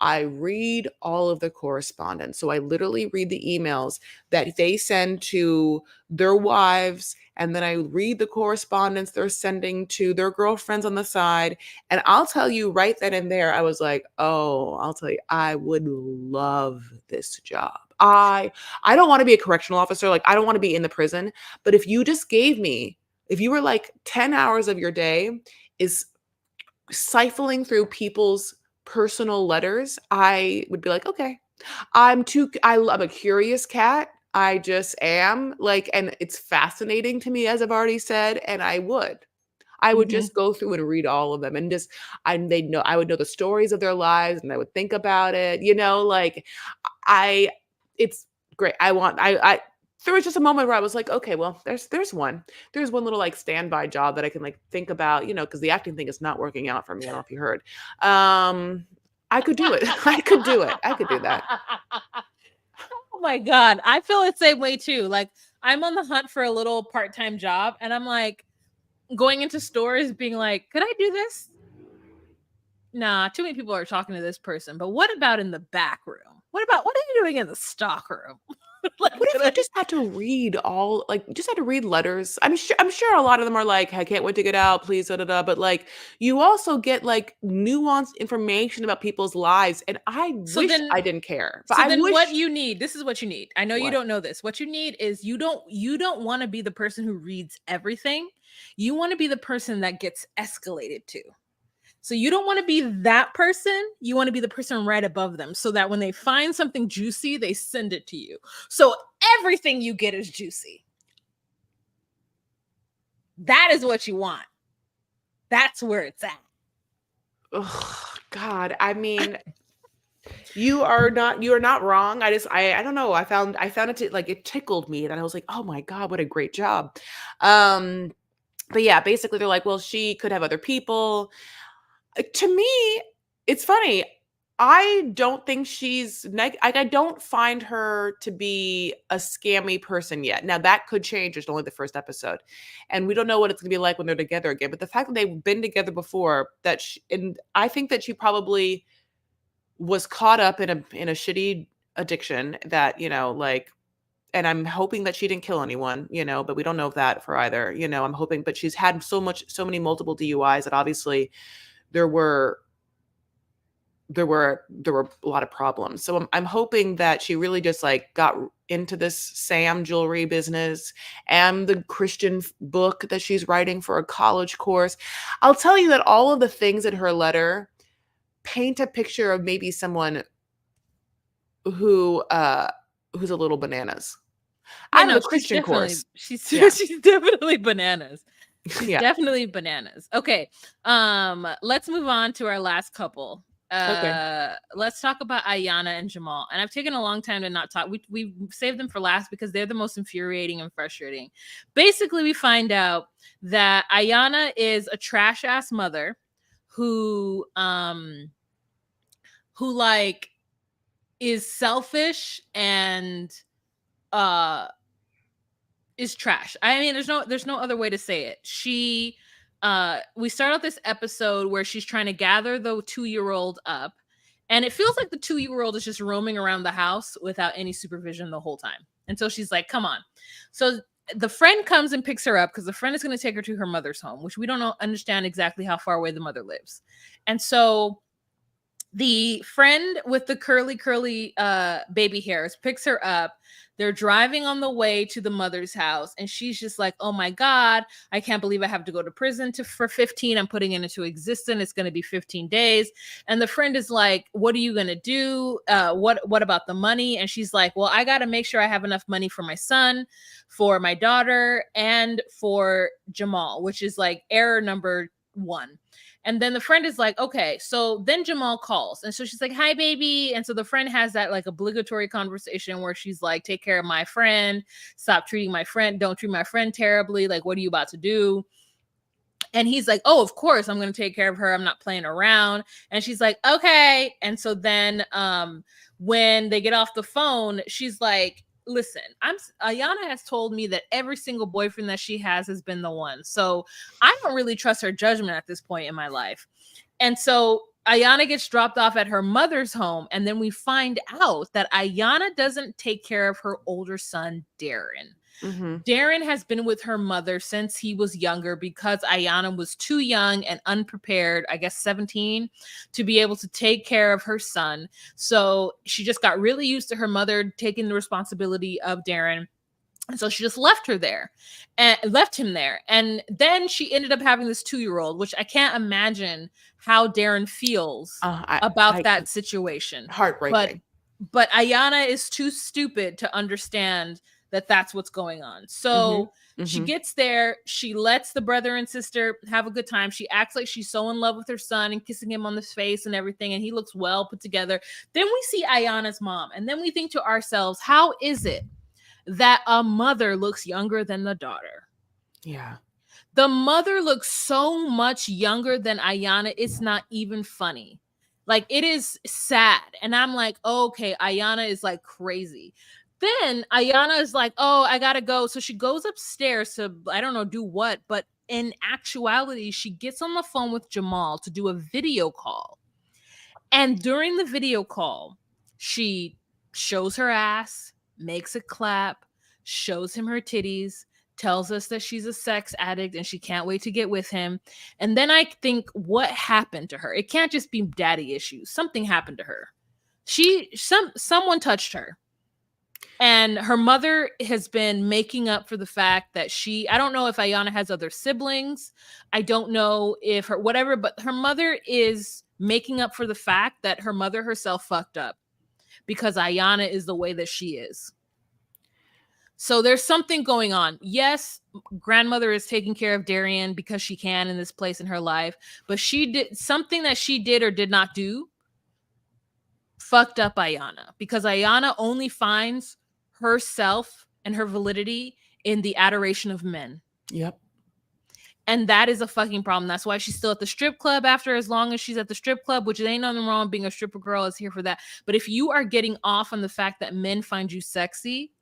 I read all of the correspondence. So I literally read the emails that they send to their wives, and then I read the correspondence they're sending to their girlfriends on the side. And I'll tell you right then and there, I was like, oh, I'll tell you, I would love this job. I don't want to be a correctional officer. Like, I don't want to be in the prison. But if you were like 10 hours of your day is siphoning through people's personal letters, I would be like, okay, I'm a curious cat. I just am like, and it's fascinating to me, as I've already said. And I would Mm-hmm. just go through and read all of them and just I would know the stories of their lives and I would think about it, like I it's great. I there was just a moment where I was like, okay, well, there's one little like standby job that I can like think about, because the acting thing is not working out for me. I don't know if you heard. I could do it. I could do it. I could do that. Oh my god, I feel the same way too. Like I'm on the hunt for a little part-time job, and I'm like going into stores being like, "Could I do this?" Nah, too many people are talking to this person. But what about in the back room? What are you doing in the stock room? Like, What could if you I? just had to read just had to read letters? I'm sure a lot of them are like, "I can't wait to get out, please, da da da." But like, you also get like nuanced information about people's lives, and I So wish I then didn't care. But so I then what wish you need, this is what you need. I know you what? don't know this. What you need is you don't want to be the person who reads everything. You want to be the person that gets escalated to. So you don't want to be that person. You want to be the person right above them so that when they find something juicy, they send it to you. So everything you get is juicy. That is what you want. That's where it's at. Ugh, God, I mean, you are not wrong. I don't know. I found it to like it tickled me, and I was like, oh my God, what a great job. Um, but yeah, basically they're like, well, she could have other people. To me, it's funny. I don't think I don't find her to be a scammy person yet. Now that could change. It's only the first episode, and we don't know what it's gonna be like when they're together again. But the fact that they've been together before, and I think that she probably was caught up in a shitty addiction that, like, and I'm hoping that she didn't kill anyone, but we don't know that for either, I'm hoping, but she's had so many multiple DUIs that obviously there were there were a lot of problems. So I'm hoping that she really just like got into this Sam jewelry business and the Christian book that she's writing for a college course. I'll tell you that all of the things in her letter paint a picture of maybe someone who who's a little bananas. Yeah, Out of no, a Christian course. Yeah. she's definitely bananas. She's Yeah. definitely bananas. Okay. Let's move on to our last couple. Okay. Let's talk about Ayana and Jamal. And I've taken a long time to not talk. We saved them for last because they're the most infuriating and frustrating. Basically, we find out that Ayana is a trash ass mother who like is selfish and uh is trash. I mean, there's no other way to say it. We start out this episode where she's trying to gather the 2-year-old up, and it feels like the 2-year-old is just roaming around the house without any supervision the whole time. And so she's like, "Come on." So the friend comes and picks her up because the friend is going to take her to her mother's home, which we don't understand exactly how far away the mother lives. And so the friend with the curly baby hairs picks her up. They're driving on the way to the mother's house, and she's just like, "Oh my god, I can't believe I have to go to prison for 15. I'm putting it into existence. It's going to be 15 days." And the friend is like, "What are you going to do? What about the money?" And she's like, "Well, I got to make sure I have enough money for my son, for my daughter, and for Jamal," which is like error number 1. And then the friend is like, "Okay." So then Jamal calls. And so she's like, "Hi, baby." And so the friend has that like obligatory conversation where she's like, "Take care of my friend. Stop treating my friend. Don't treat my friend terribly. Like, what are you about to do?" And he's like, "Oh, of course, I'm going to take care of her. I'm not playing around." And she's like, "Okay." And so then when they get off the phone, she's like, "Listen, Ayana has told me that every single boyfriend that she has been the one. So I don't really trust her judgment at this point in my life." And so Ayana gets dropped off at her mother's home. And then we find out that Ayana doesn't take care of her older son, Darren. Mm-hmm. Darren has been with her mother since he was younger because Ayana was too young and unprepared, I guess 17, to be able to take care of her son. So she just got really used to her mother taking the responsibility of Darren. And so she just left him there. And then she ended up having this 2-year-old, which I can't imagine how Darren feels about that situation. Heartbreaking. But Ayana is too stupid to understand that that's what's going on. So she gets there. She lets the brother and sister have a good time. She acts like she's so in love with her son and kissing him on the face and everything. And he looks well put together. Then we see Ayana's mom. And then we think to ourselves, how is it that a mother looks younger than the daughter? Yeah. The mother looks so much younger than Ayana. It's not even funny. Like, it is sad. And I'm like, oh, okay, Ayana is like crazy. Then Ayana is like, "Oh, I gotta go." So she goes upstairs to, I don't know, do what. But in actuality, she gets on the phone with Jamal to do a video call. And during the video call, she shows her ass, makes a clap, shows him her titties, tells us that she's a sex addict and she can't wait to get with him. And then I think, what happened to her? It can't just be daddy issues. Something happened to her. Someone touched her. And her mother has been making up for the fact that I don't know if Ayana has other siblings. I don't know if whatever, but her mother is making up for the fact that her mother herself fucked up because Ayana is the way that she is. So there's something going on. Yes, grandmother is taking care of Darian because she can in this place in her life, but she did something that she did or did not do fucked up Ayana, because Ayana only finds herself and her validity in the adoration of men. Yep. And that is a fucking problem. That's why she's still at the strip club after as long as she's at the strip club, which ain't nothing wrong being a stripper girl, is here for that. But if you are getting off on the fact that men find you sexy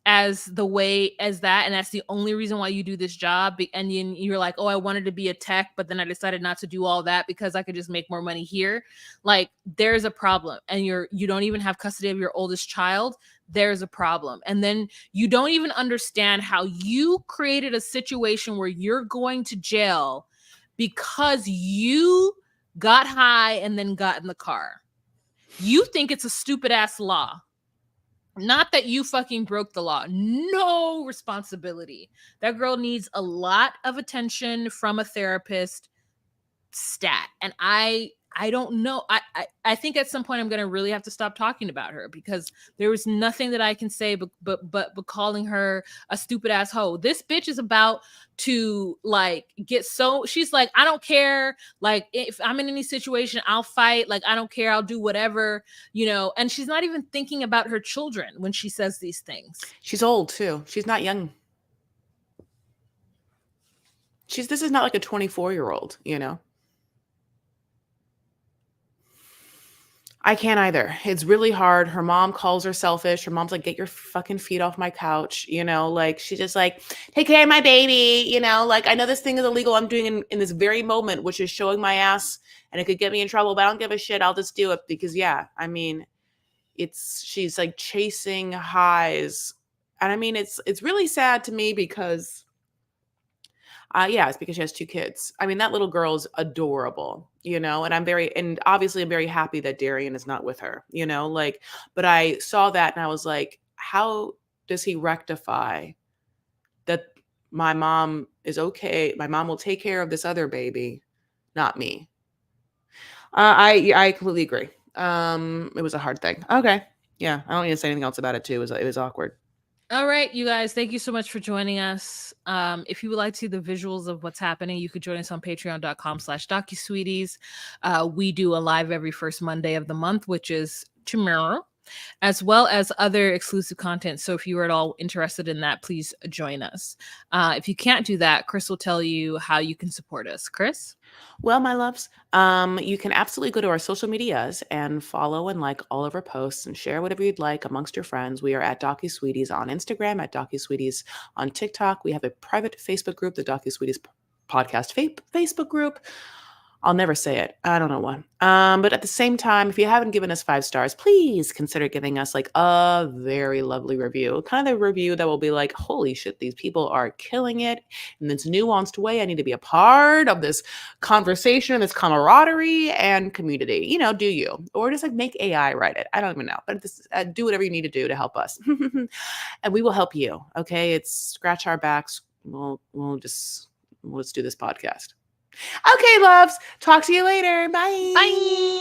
as the way as that, and that's the only reason why you do this job, and then you're like, "Oh, I wanted to be a tech, but then I decided not to do all that because I could just make more money here," like, there's a problem. And you don't even have custody of your oldest child. There's a problem. And then you don't even understand how you created a situation where you're going to jail because you got high, and then got in the car. You think it's a stupid ass law. Not that you fucking broke the law. No responsibility. That girl needs a lot of attention from a therapist, stat. And I don't know. I think at some point I'm gonna really have to stop talking about her, because there was nothing that I can say but calling her a stupid ass hoe. This bitch is about to like get so, she's like, I don't care, like if I'm in any situation I'll fight, like I don't care, I'll do whatever, you know. And she's not even thinking about her children when she says these things. She's old too. She's not young. This is not like a 24-year-old, you know? I can't either. It's really hard. Her mom calls her selfish. Her mom's like, get your fucking feet off my couch. You know, like she's just like, take care of my baby. You know, like I know this thing is illegal. I'm doing in this very moment, which is showing my ass and it could get me in trouble, but I don't give a shit. I'll just do it because yeah, I mean, she's like chasing highs. And I mean, it's really sad to me because yeah, it's because she has 2 kids. I mean, that little girl's adorable, you know, and obviously I'm very happy that Darian is not with her, you know, like, but I saw that and I was like, how does he rectify that my mom is okay? My mom will take care of this other baby, not me. I completely agree. It was a hard thing. Okay. Yeah. I don't need to say anything else about it too. It was awkward. All right, you guys, thank you so much for joining us. If you would like to see the visuals of what's happening, you could join us on patreon.com/docusweeties. We do a live every first Monday of the month, which is tomorrow, as well as other exclusive content. So if you are at all interested in that, please join us. If you can't do that, Chris will tell you how you can support us. Chris? Well, my loves, you can absolutely go to our social medias and follow and like all of our posts and share whatever you'd like amongst your friends. We are at DocuSweeties on Instagram, at DocuSweeties on TikTok. We have a private Facebook group, the DocuSweeties Podcast Facebook group. I'll never say it. I don't know why. But at the same time, if you haven't given us 5 stars, please consider giving us like a very lovely review. Kind of the review that will be like, holy shit, these people are killing it in this nuanced way. I need to be a part of this conversation, this camaraderie and community. You know, do you? Or just like make AI write it. I don't even know. But do whatever you need to do to help us. And we will help you. Okay. It's scratch our backs. We'll just do this podcast. Okay, loves. Talk to you later. Bye. Bye.